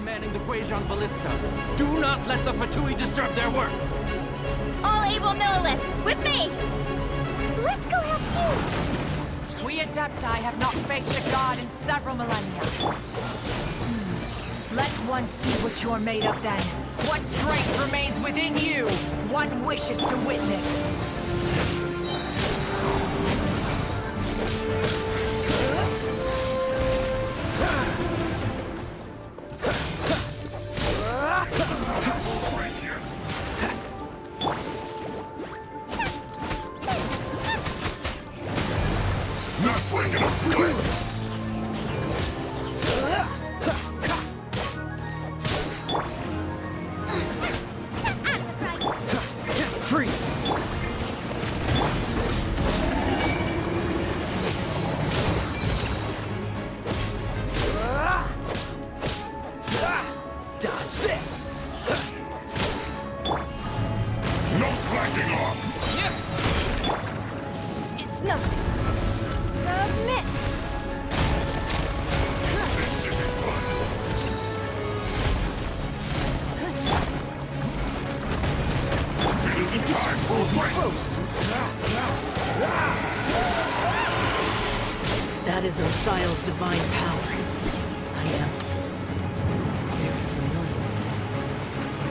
manning the Guizhong Ballista. Do not let the Fatui disturb their work! All able Millilith, with me! Let's go help too! We Adepti have not faced a god in several millennia. Let one see what you're made of then. What strength remains within you, one wishes to witness. That is Osial's divine power. I am very familiar with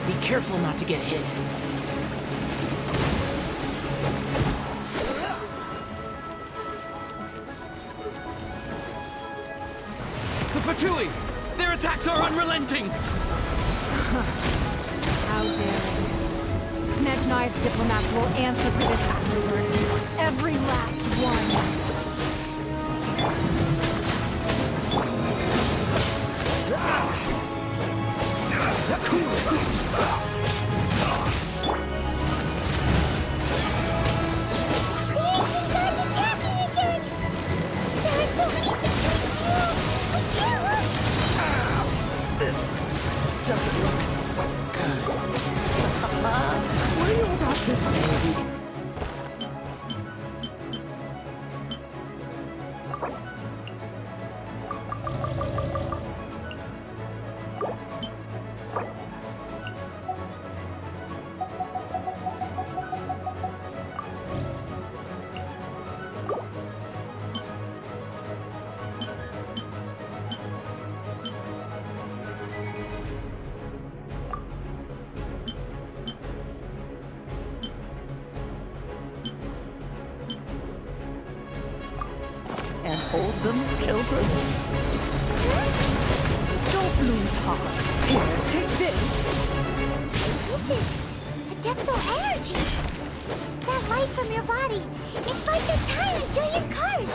it. Be careful not to get hit. The Fatui! Their attacks are unrelenting! How daring. Snezhnai's diplomats will answer for this afterward. Every last one. This doesn't look good. What are you about to say? And hold them, children. Don't lose heart. Here, take this. This is adeptal energy. That light from your body. It's like the tiny giant cars.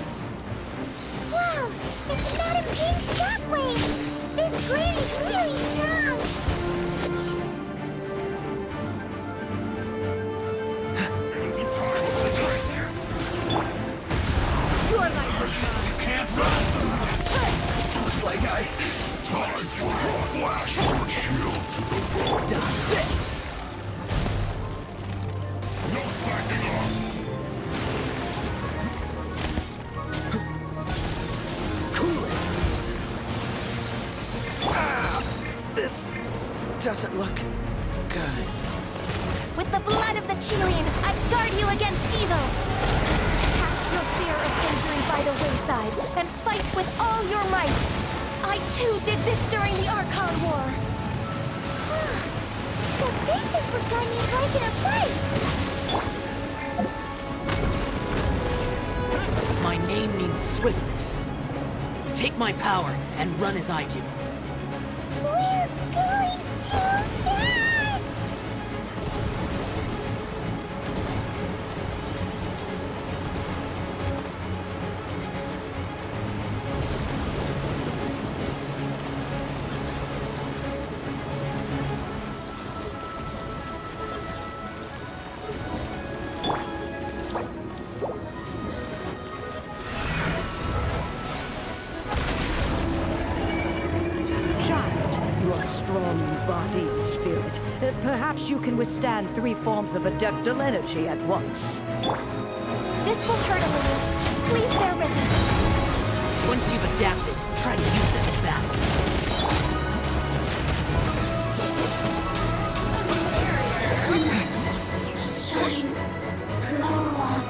Wow, it's not a pink shockwave. This green is really strong. Your life is mine. You can't run! Looks like Time for your flash your shield to the road. dodge this! No slacking off! doesn't look good. With the blood of the Chilean, I guard you against evil! Cast your fear of injury by the wayside, and fight with all your might! I too did this during the Archon War! So this is what Ganya's like in a fight! My name means swiftness. Take my power and run as I do. We're going too fast! Strong in body and spirit. Perhaps you can withstand 3 forms of adeptal energy at once. This will hurt a little. Please bear with us. Once you've adapted, try to use them in battle. Shine long.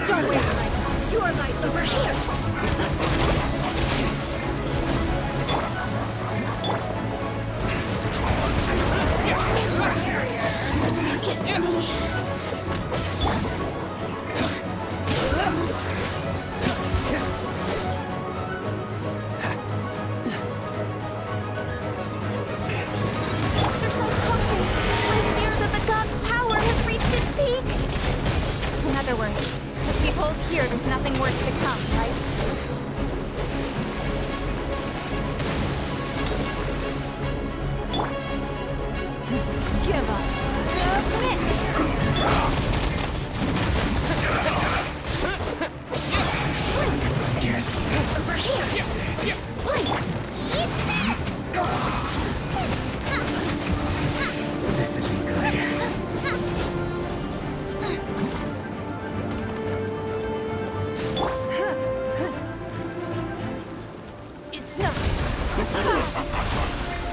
Don't waste my time. Your light over here. Look at me. Exercise caution. I fear that the god's power has reached its peak. In other words, if we hold here, there's nothing worse to come, right? Give up. Submit. Yes. Over here. Yes. Yes. Blink. This isn't good. It's not.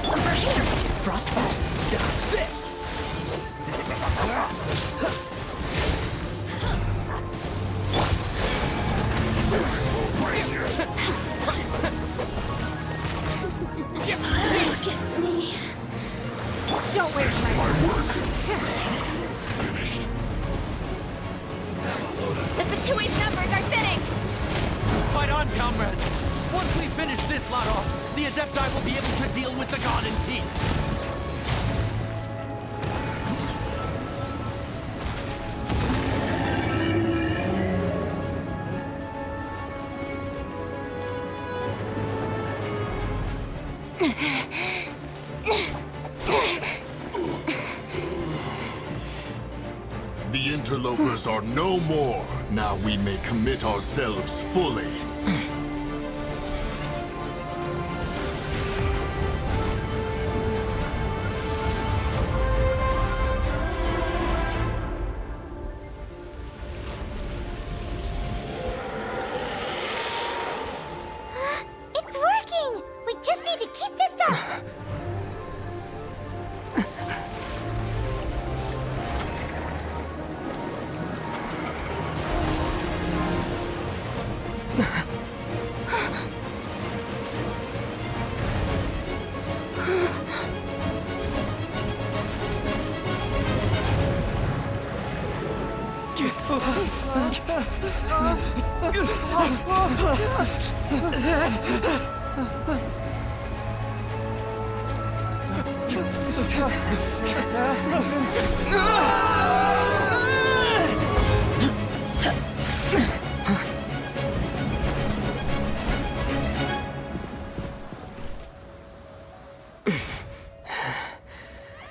Over here. Frostbolt, dodge this! Look at me. Don't waste my time. Finished. The Fatui's numbers are fitting. Fight on, comrades! Once we finish this lot off, the Adepti will be able to deal with the god in peace. The interlopers are no more. Now we may commit ourselves fully. It's working! We just need to keep this up!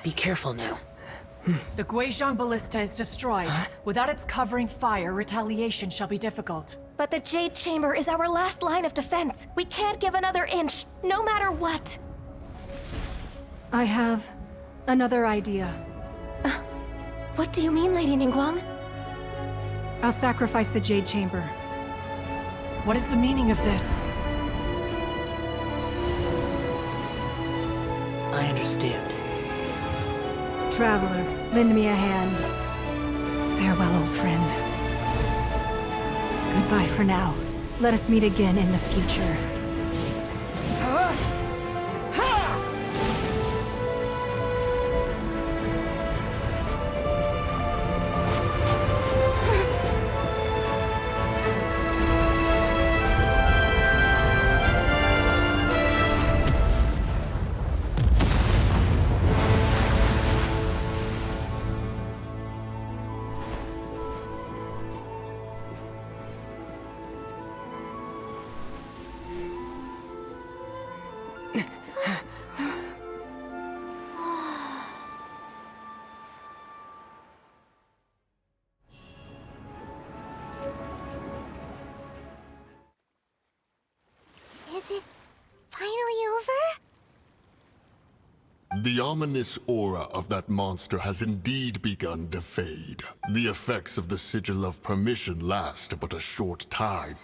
Be careful now. The Guizhong Ballista is destroyed. Without its covering fire, retaliation shall be difficult. But the Jade Chamber is our last line of defense. We can't give another inch, no matter what. I have another idea. What do you mean, Lady Ningguang? I'll sacrifice the Jade Chamber. What is the meaning of this? I understand. Traveler, lend me a hand. Farewell, old friend. Goodbye for now. Let us meet again in the future. Is it finally over? The ominous aura of that monster has indeed begun to fade. The effects of the Sigil of Permission last but a short time.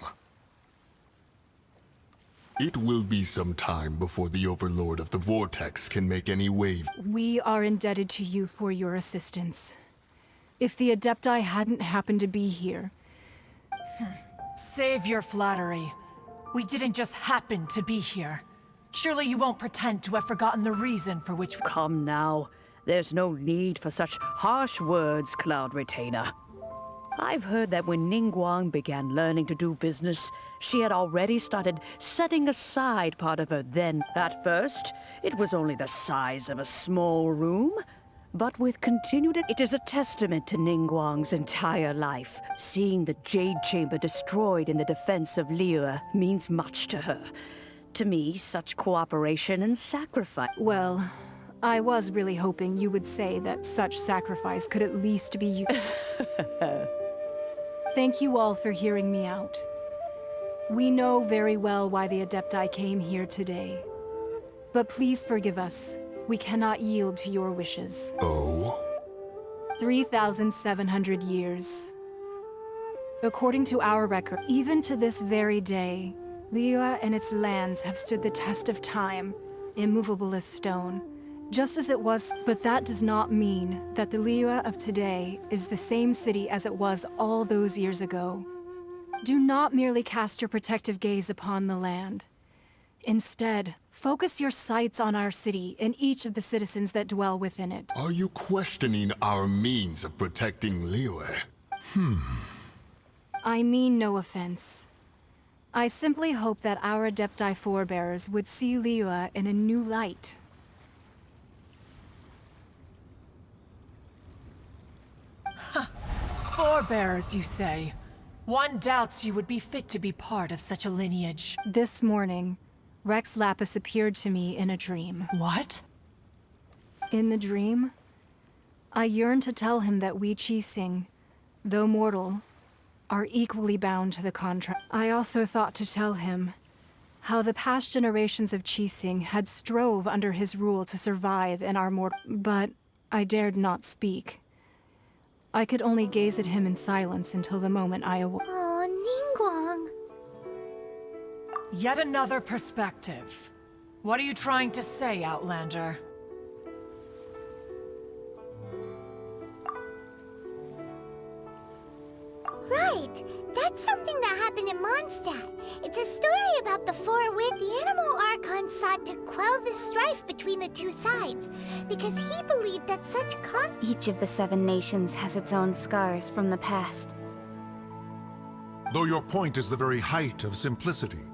It will be some time before the Overlord of the Vortex can make any wave. We are indebted to you for your assistance. If the Adepti hadn't happened to be here... Save your flattery. We didn't just happen to be here. Surely you won't pretend to have forgotten the reason for which... Come now. There's no need for such harsh words, Cloud Retainer. I've heard that when Ningguang began learning to do business, she had already started setting aside part of her then. At first, it was only the size of a small room. But with continued... It is a testament to Ningguang's entire life. Seeing the Jade Chamber destroyed in the defense of Liyue means much to her. To me, such cooperation and sacrifice... Well, I was really hoping you would say that such sacrifice could at least be you. Thank you all for hearing me out. We know very well why the Adepti came here today. But please forgive us. We cannot yield to your wishes. Oh? 3,700 years. According to our record, even to this very day, Liyue and its lands have stood the test of time, immovable as stone, just as it was. But that does not mean that the Liyue of today is the same city as it was all those years ago. Do not merely cast your protective gaze upon the land. Instead, focus your sights on our city and each of the citizens that dwell within it. Are you questioning our means of protecting Liyue? I mean no offense. I simply hope that our Adepti forebears would see Liyue in a new light. Forebears, you say? One doubts you would be fit to be part of such a lineage. This morning, Rex Lapis appeared to me in a dream. What? In the dream, I yearned to tell him that we Qixing, though mortal, are equally bound to the contract. I also thought to tell him how the past generations of Qixing had strove under his rule to survive in our mortal... But I dared not speak. I could only gaze at him in silence until the moment I awoke. Oh, Ningguang. Yet another perspective. What are you trying to say, Outlander? Right! That's something that happened in Mondstadt. It's a story about the four with the animal Archon sought to quell the strife between the two sides, because he believed that such Each of the 7 nations has its own scars from the past. Though your point is the very height of simplicity.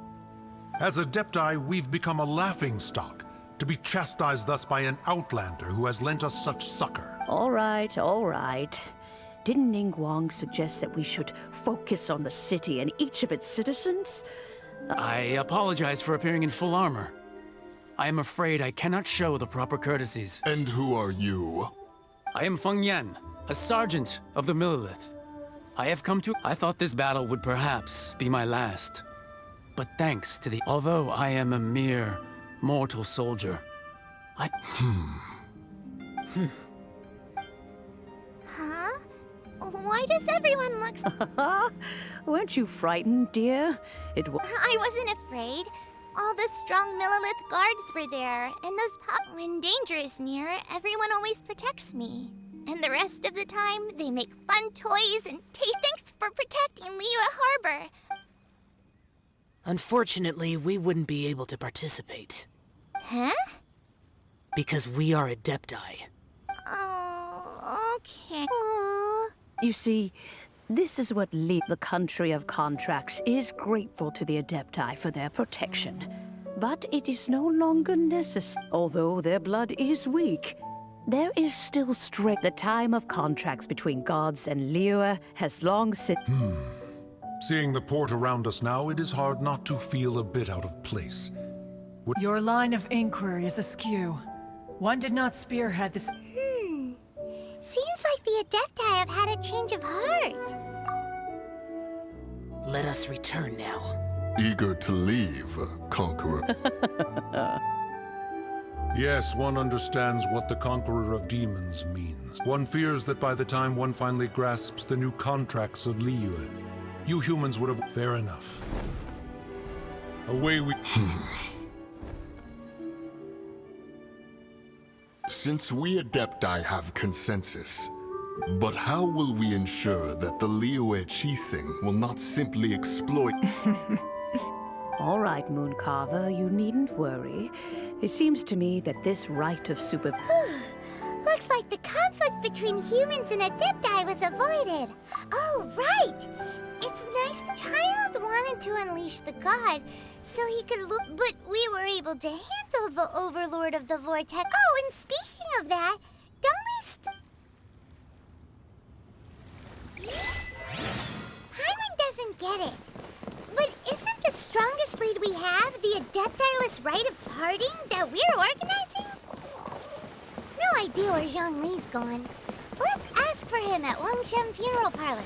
As Adepti, we've become a laughingstock, to be chastised thus by an outlander who has lent us such succor. All right, all right. Didn't Ningguang suggest that we should focus on the city and each of its citizens? I apologize for appearing in full armor. I am afraid I cannot show the proper courtesies. And who are you? I am Feng Yan, a sergeant of the Millilith. I have come to... I thought this battle would perhaps be my last. But thanks to the... Although I am a mere mortal soldier, Huh? Why does everyone look Weren't you frightened, dear? I wasn't afraid. All the strong Millilith guards were there, and those when danger is near, everyone always protects me. And the rest of the time, they make fun toys and thanks for protecting Liyue Harbor. Unfortunately, we wouldn't be able to participate. Huh? Because we are Adepti. Oh, okay. You see, this is what the country of contracts is grateful to the Adepti for their protection. But it is no longer necessary. Although their blood is weak, there is still strength. The time of contracts between gods and Liyue has long since... Seeing the port around us now, it is hard not to feel a bit out of place. Your line of inquiry is askew. One did not spearhead this... Seems like the Adepti have had a change of heart. Let us return now. Eager to leave, Conqueror. Yes, one understands what the Conqueror of Demons means. One fears that by the time one finally grasps the new contracts of Liyue, you humans would have... Fair enough. Away we... Since we Adepti have consensus, but how will we ensure that the Liyue Qixing will not simply exploit... All right, Mooncarver, you needn't worry. It seems to me that this right of super... Looks like the conflict between humans and Adepti was avoided. Oh, right! It's nice the child wanted to unleash the god, so he could look... But we were able to handle the Overlord of the Vortex. Oh, and speaking of that, don't we Paimon doesn't get it. But isn't the strongest lead we have the Adepti-less rite of parting that we're organizing? No idea where Zhongli's gone. Let's ask for him at Wangshen Funeral Parlor.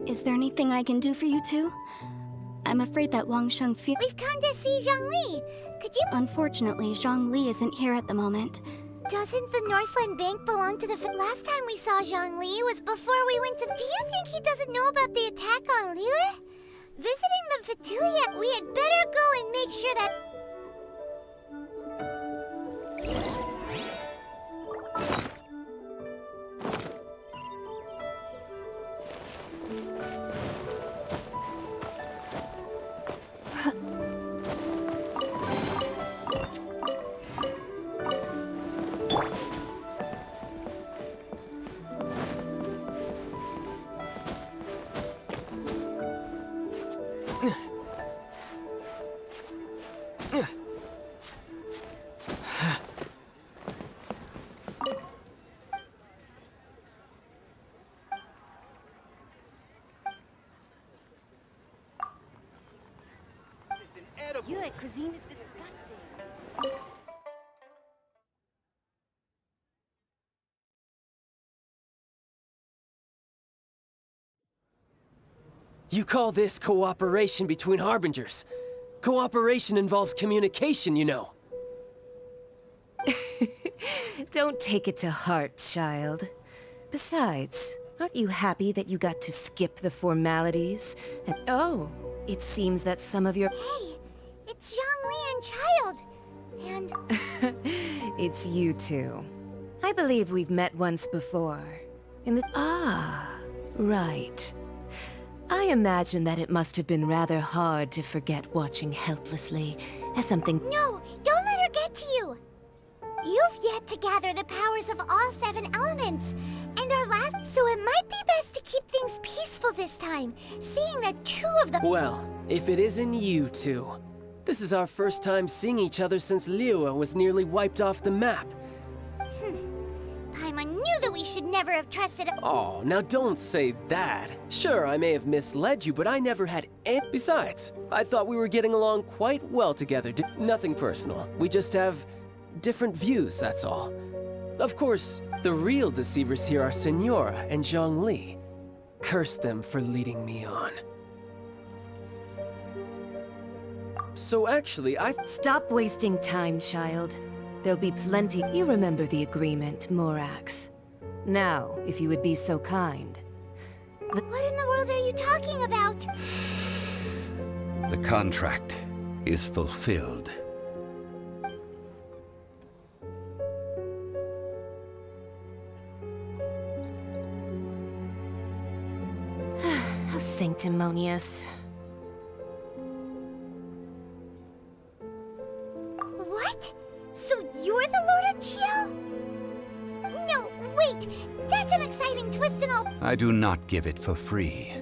Is there anything I can do for you two? I'm afraid that Wangshen We've come to see Zhongli. Could you... Unfortunately, Zhongli isn't here at the moment. Doesn't the Northland Bank belong to the... Last time we saw Zhongli was before we went to... Do you think he doesn't know about the attack on Liyue? Visiting the Fatui, we had better go and make sure that... Your cuisine is disgusting. You call this cooperation between Harbingers? Cooperation involves communication, you know. Don't take it to heart, child. Besides, aren't you happy that you got to skip the formalities? And oh, it seems that some of your... Hey, it's Zhongli and Child. And... It's you two. I believe we've met once before. In the... Ah, right. I imagine that it must have been rather hard to forget watching helplessly as something... No, don't let her get to you! You've yet to gather the powers of all 7 elements, and our last... So it might be best to keep things peaceful this time, seeing that 2 of them... Well, if it isn't you two. This is our first time seeing each other since Liyue was nearly wiped off the map. Paimon knew that we should never have trusted... Oh, now don't say that. Sure, I may have misled you, but I never had any... Besides, I thought we were getting along quite well together. Nothing personal. We just have different views, that's all. Of course, the real deceivers here are Senora and Zhongli. Curse them for leading me on. So actually, Stop wasting time, child. There'll be plenty. You remember the agreement, Morax. Now, if you would be so kind. What in the world are you talking about? The contract is fulfilled. How sanctimonious. What? So you're the Lord of Geo? No, wait! That's an exciting twist and all. I do not give it for free.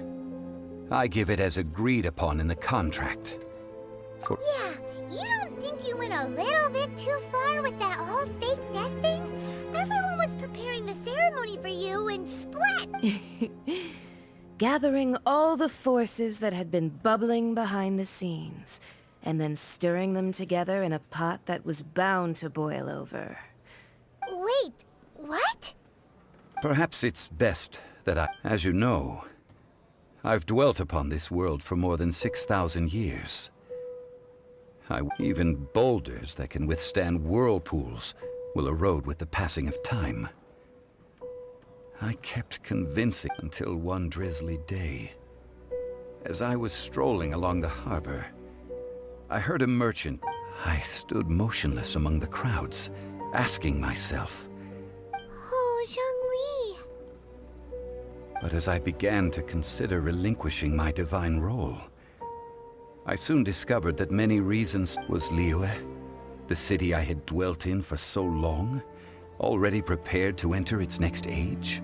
I give it as agreed upon in the contract. For Yeah, you don't think you went a little bit too far with that whole fake death thing? Everyone was preparing the ceremony for you and splat! Gathering all the forces that had been bubbling behind the scenes, and then stirring them together in a pot that was bound to boil over. Wait, what? perhaps it's best that as you know, I've dwelt upon this world for more than 6,000 years. Even boulders that can withstand whirlpools will erode with the passing of time. I kept convincing until one drizzly day. As I was strolling along the harbor, I heard a merchant. I stood motionless among the crowds, asking myself, Oh, Zhongli. but as I began to consider relinquishing my divine role, I soon discovered that many reasons was Liyue, the city I had dwelt in for so long, already prepared to enter its next age.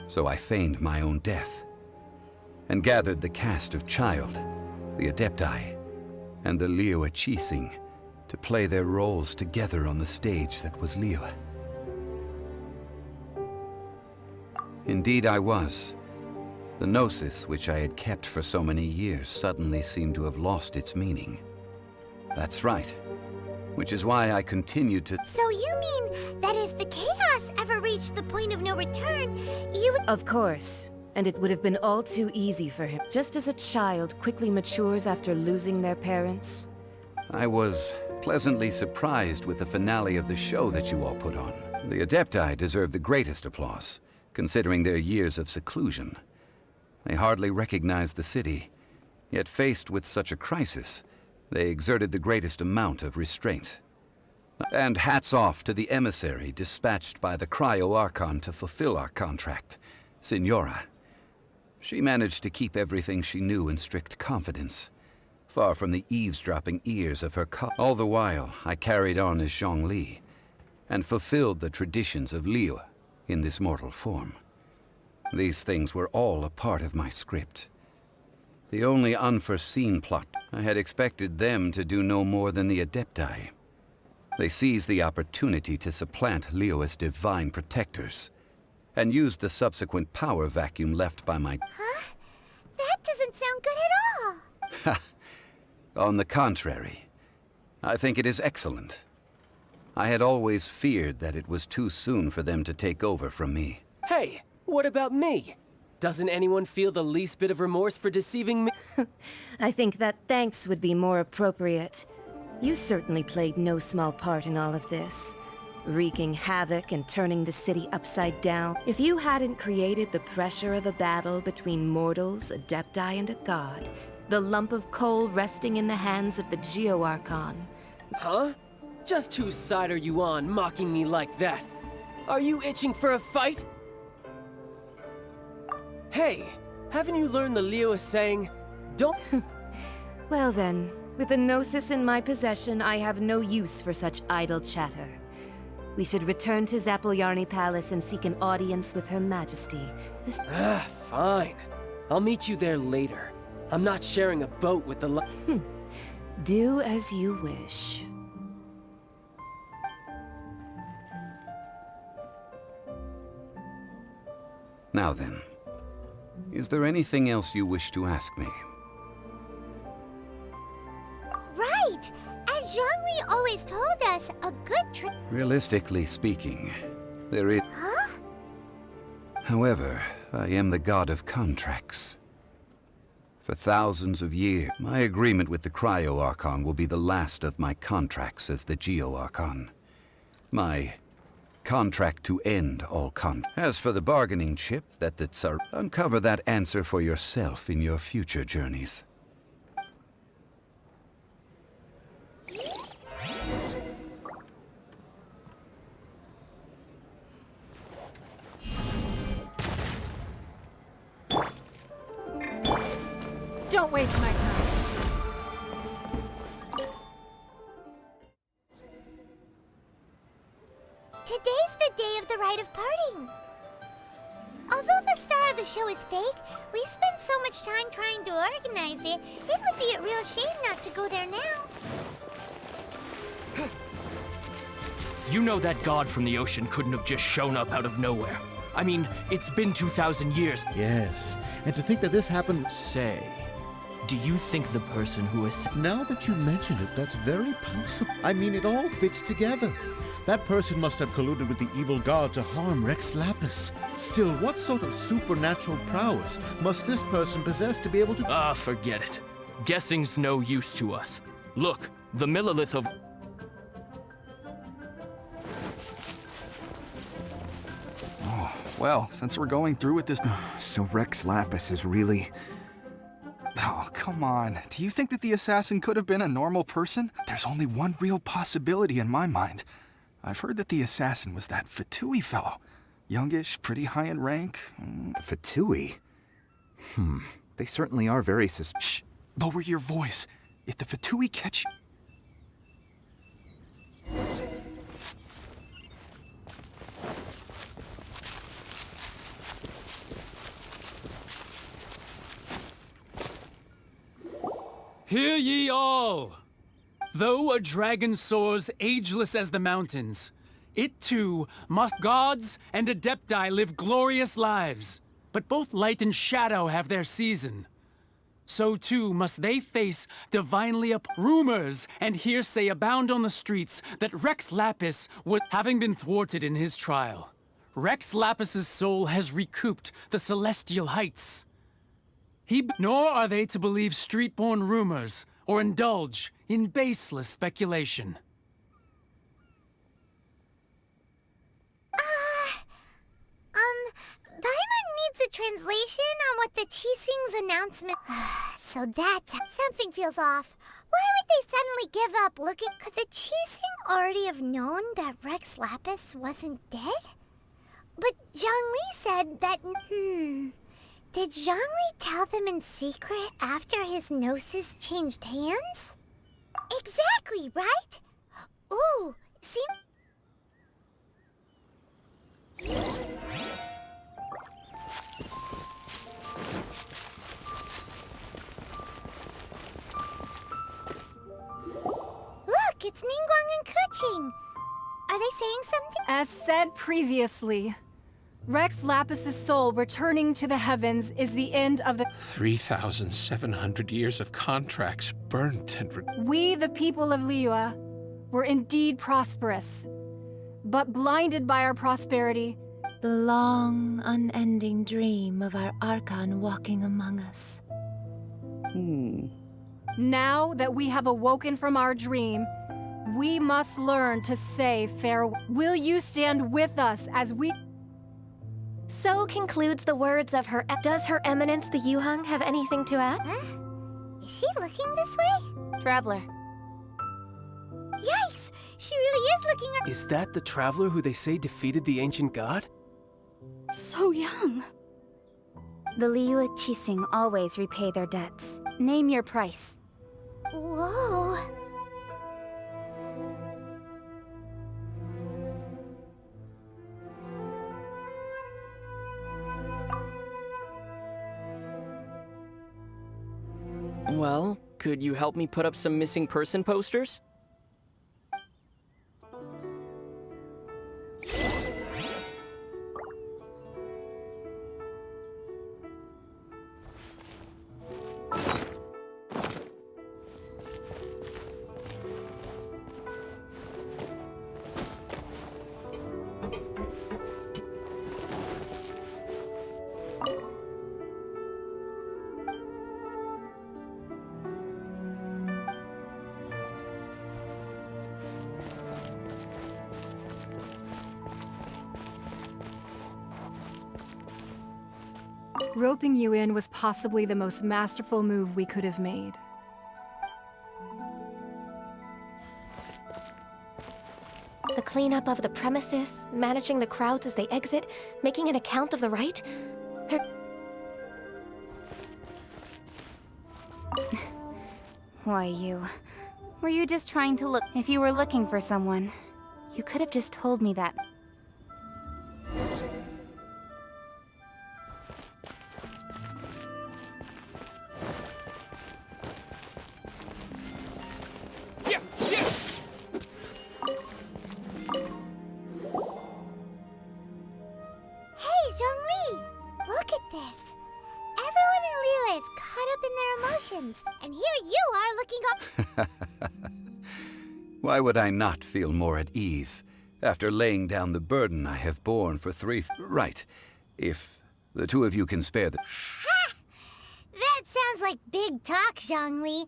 So I feigned my own death, and gathered the cast of Child, the Adepti, and the Liyue Qixing to play their roles together on the stage that was Liyue. Indeed I was. The gnosis, which I had kept for so many years, suddenly seemed to have lost its meaning. That's right. Which is why I continued to... So you mean that if the chaos ever reached the point of no return, you would... Of course. And it would have been all too easy for him. Just as a child quickly matures after losing their parents. I was pleasantly surprised with the finale of the show that you all put on. The Adepti deserve the greatest applause, considering their years of seclusion. They hardly recognized the city, yet faced with such a crisis, they exerted the greatest amount of restraint. And hats off to the emissary dispatched by the Cryo-Archon to fulfill our contract, Signora. She managed to keep everything she knew in strict confidence, far from the eavesdropping ears of her All the while, I carried on as Zhongli, and fulfilled the traditions of Liyue in this mortal form. These things were all a part of my script. The only unforeseen plot, I had expected them to do no more than the Adepti. They seized the opportunity to supplant Liyue's divine protectors, and used the subsequent power vacuum left by my... Huh? That doesn't sound good at all. On the contrary, I think it is excellent. I had always feared that it was too soon for them to take over from me. Hey, what about me? Doesn't anyone feel the least bit of remorse for deceiving me? I think that thanks would be more appropriate. You certainly played no small part in all of this. Wreaking havoc and turning the city upside down. If you hadn't created the pressure of a battle between mortals, Adepti, and a god, the lump of coal resting in the hands of the Geo-Archon. Huh? Just whose side are you on, mocking me like that? Are you itching for a fight? Hey, haven't you learned the Liyue saying, don't... Well then, with the Gnosis in my possession, I have no use for such idle chatter. We should return to Zappolyarny Palace and seek an audience with Her Majesty. Fine. I'll meet you there later. I'm not sharing a boat with the Do as you wish. Now then, is there anything else you wish to ask me? Right! As Zhongli always told us, a good Realistically speaking, there is... Huh? However, I am the god of contracts. For thousands of years, my agreement with the Cryo-Archon will be the last of my contracts as the Geo-Archon. My contract to end all As for the bargaining chip that the Tsar, uncover that answer for yourself in your future journeys. Don't waste my time. Today's the day of the rite of parting. Although the star of the show is fake, we've spent so much time trying to organize it, it would be a real shame not to go there now. You know that god from the ocean couldn't have just shown up out of nowhere. I mean, it's been 2,000 years. Yes, and to think that this happened... Say, do you think the person who is... Now that you mention it, that's very possible. I mean, it all fits together. That person must have colluded with the evil god to harm Rex Lapis. Still, what sort of supernatural prowess must this person possess to be able to... Ah, forget it. Guessing's no use to us. Look, the Millilith of... Oh, well, since we're going through with this... So Rex Lapis is really... Oh, come on. Do you think that the assassin could have been a normal person? There's only one real possibility in my mind. I've heard that the assassin was that Fatui fellow. Youngish, pretty high in rank. Fatui? They certainly are very Shh! Lower your voice. If the Fatui catch you... Hear ye all! Though a dragon soars ageless as the mountains, it too must gods and adepti live glorious lives. But both light and shadow have their season. So too must they face divinely rumors and hearsay abound on the streets that Rex Lapis would, having been thwarted in his trial. Rex Lapis's soul has recouped the celestial heights. Nor are they to believe street-born rumors or indulge in baseless speculation. Paimon needs a translation on what the Qixing's announcement... So that's... Something feels off. Why would they suddenly give up looking... Could the Qixing already have known that Rex Lapis wasn't dead? But Zhang Li said that... Did Zhang Li tell them in secret after his gnosis changed hands? Exactly, right? Ooh, see... Look, it's Ningguang and Keqing. Are they saying something? As said previously, Rex Lapis's soul returning to the heavens is the end of the... 3,700 years of contracts burnt and... We, the people of Liyue, were indeed prosperous, but blinded by our prosperity. The long, unending dream of our Archon walking among us. Now that we have awoken from our dream, we must learn to say farewell. Will you stand with us as we... So concludes the words of her... Does Her Eminence the Yuheng have anything to add? Huh? Is she looking this way? Traveler. Yikes! She really is looking... Is that the traveler who they say defeated the ancient god? So young. The Liyue Qixing always repay their debts. Name your price. Whoa... Well, could you help me put up some missing person posters? Roping you in was possibly the most masterful move we could have made. The cleanup of the premises, managing the crowds as they exit, making an account of the rite. Why, you... Were you just trying to look... If you were looking for someone, you could have just told me that. And here you are looking up. Why would I not feel more at ease after laying down the burden I have borne for Right, if the two of you can spare the... Ha! That sounds like big talk, Zhongli.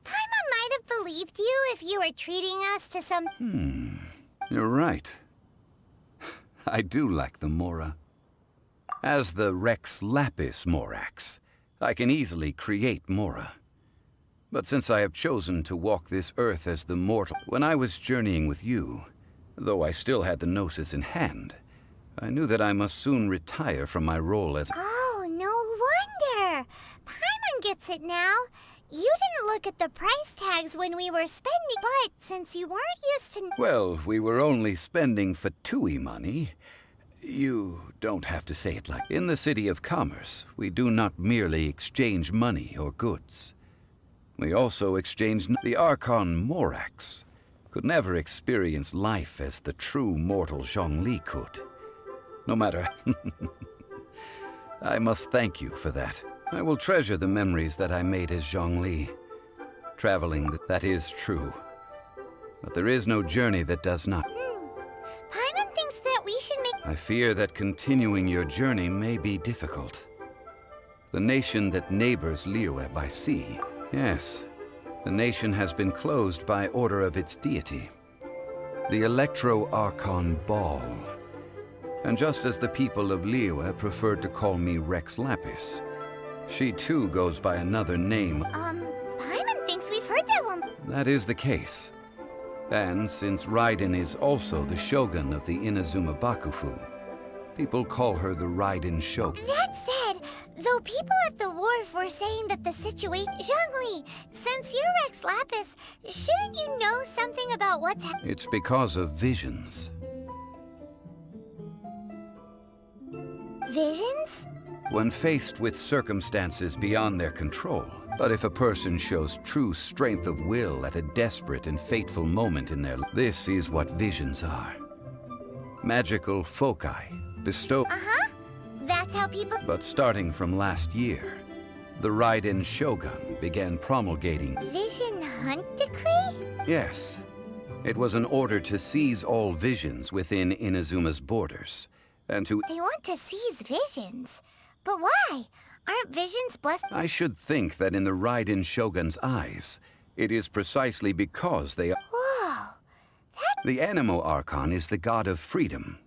Paimon might have believed you if you were treating us to some... You're right. I do like the Mora. As the Rex Lapis Morax, I can easily create Mora. But since I have chosen to walk this earth as the mortal, when I was journeying with you, though I still had the Gnosis in hand, I knew that I must soon retire from my role as... Oh, no wonder! Paimon gets it now. You didn't look at the price tags when we were spending, but since you weren't used to... Well, we were only spending Fatui money. You don't have to say it like... In the City of Commerce, we do not merely exchange money or goods. We also exchange... The Archon Morax could never experience life as the true mortal Zhongli could. No matter... I must thank you for that. I will treasure the memories that I made as Zhongli. Traveling, that is true. But there is no journey that does not... Paimon thinks that we should make... I fear that continuing your journey may be difficult. The nation that neighbors Liyue by sea... Yes, the nation has been closed by order of its deity, the Electro-Archon Ball. And just as the people of Liyue preferred to call me Rex Lapis, she too goes by another name. Paimon thinks we've heard that one. That is the case. And since Raiden is also the shogun of the Inazuma Bakufu, people call her the Raiden Shogun. That said, though people at the wharf were saying that the situation... Zhongli, since you're Rex Lapis, shouldn't you know something about what's happening? It's because of visions. Visions? When faced with circumstances beyond their control, but if a person shows true strength of will at a desperate and fateful moment in their life, this is what visions are. Magical foci bestow... That's how people... But starting from last year, the Raiden Shogun began promulgating... Vision Hunt Decree? Yes. It was an order to seize all visions within Inazuma's borders, and to... They want to seize visions? But why? Aren't visions blessed? I should think that in the Raiden Shogun's eyes, it is precisely because they are... Whoa! The Animo Archon is the god of freedom,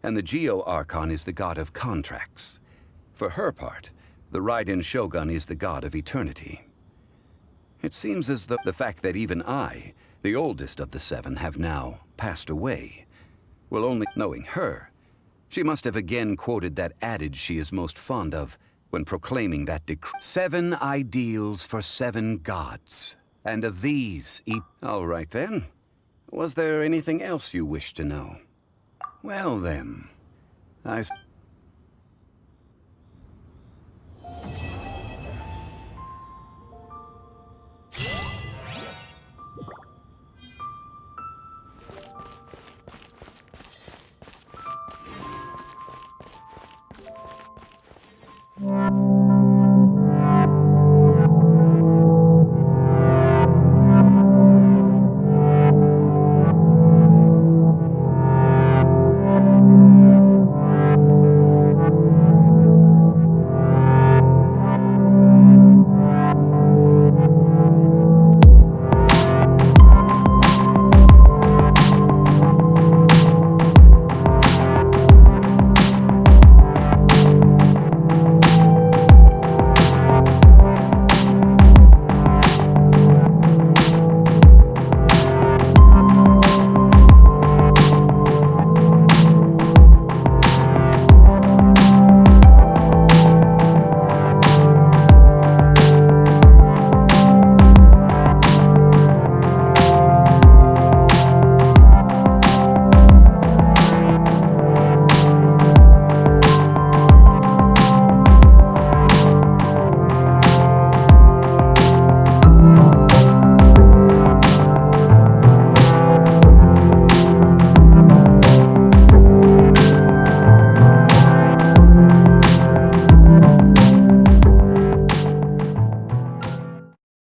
and the Geo Archon is the god of contracts. For her part, the Raiden Shogun is the god of eternity. It seems as though the fact that even I, the oldest of the seven, have now passed away, will only... Knowing her, she must have again quoted that adage she is most fond of when proclaiming that decree. 7 ideals for 7 gods, and of these All right then. Was there anything else you wish to know? Well then, I...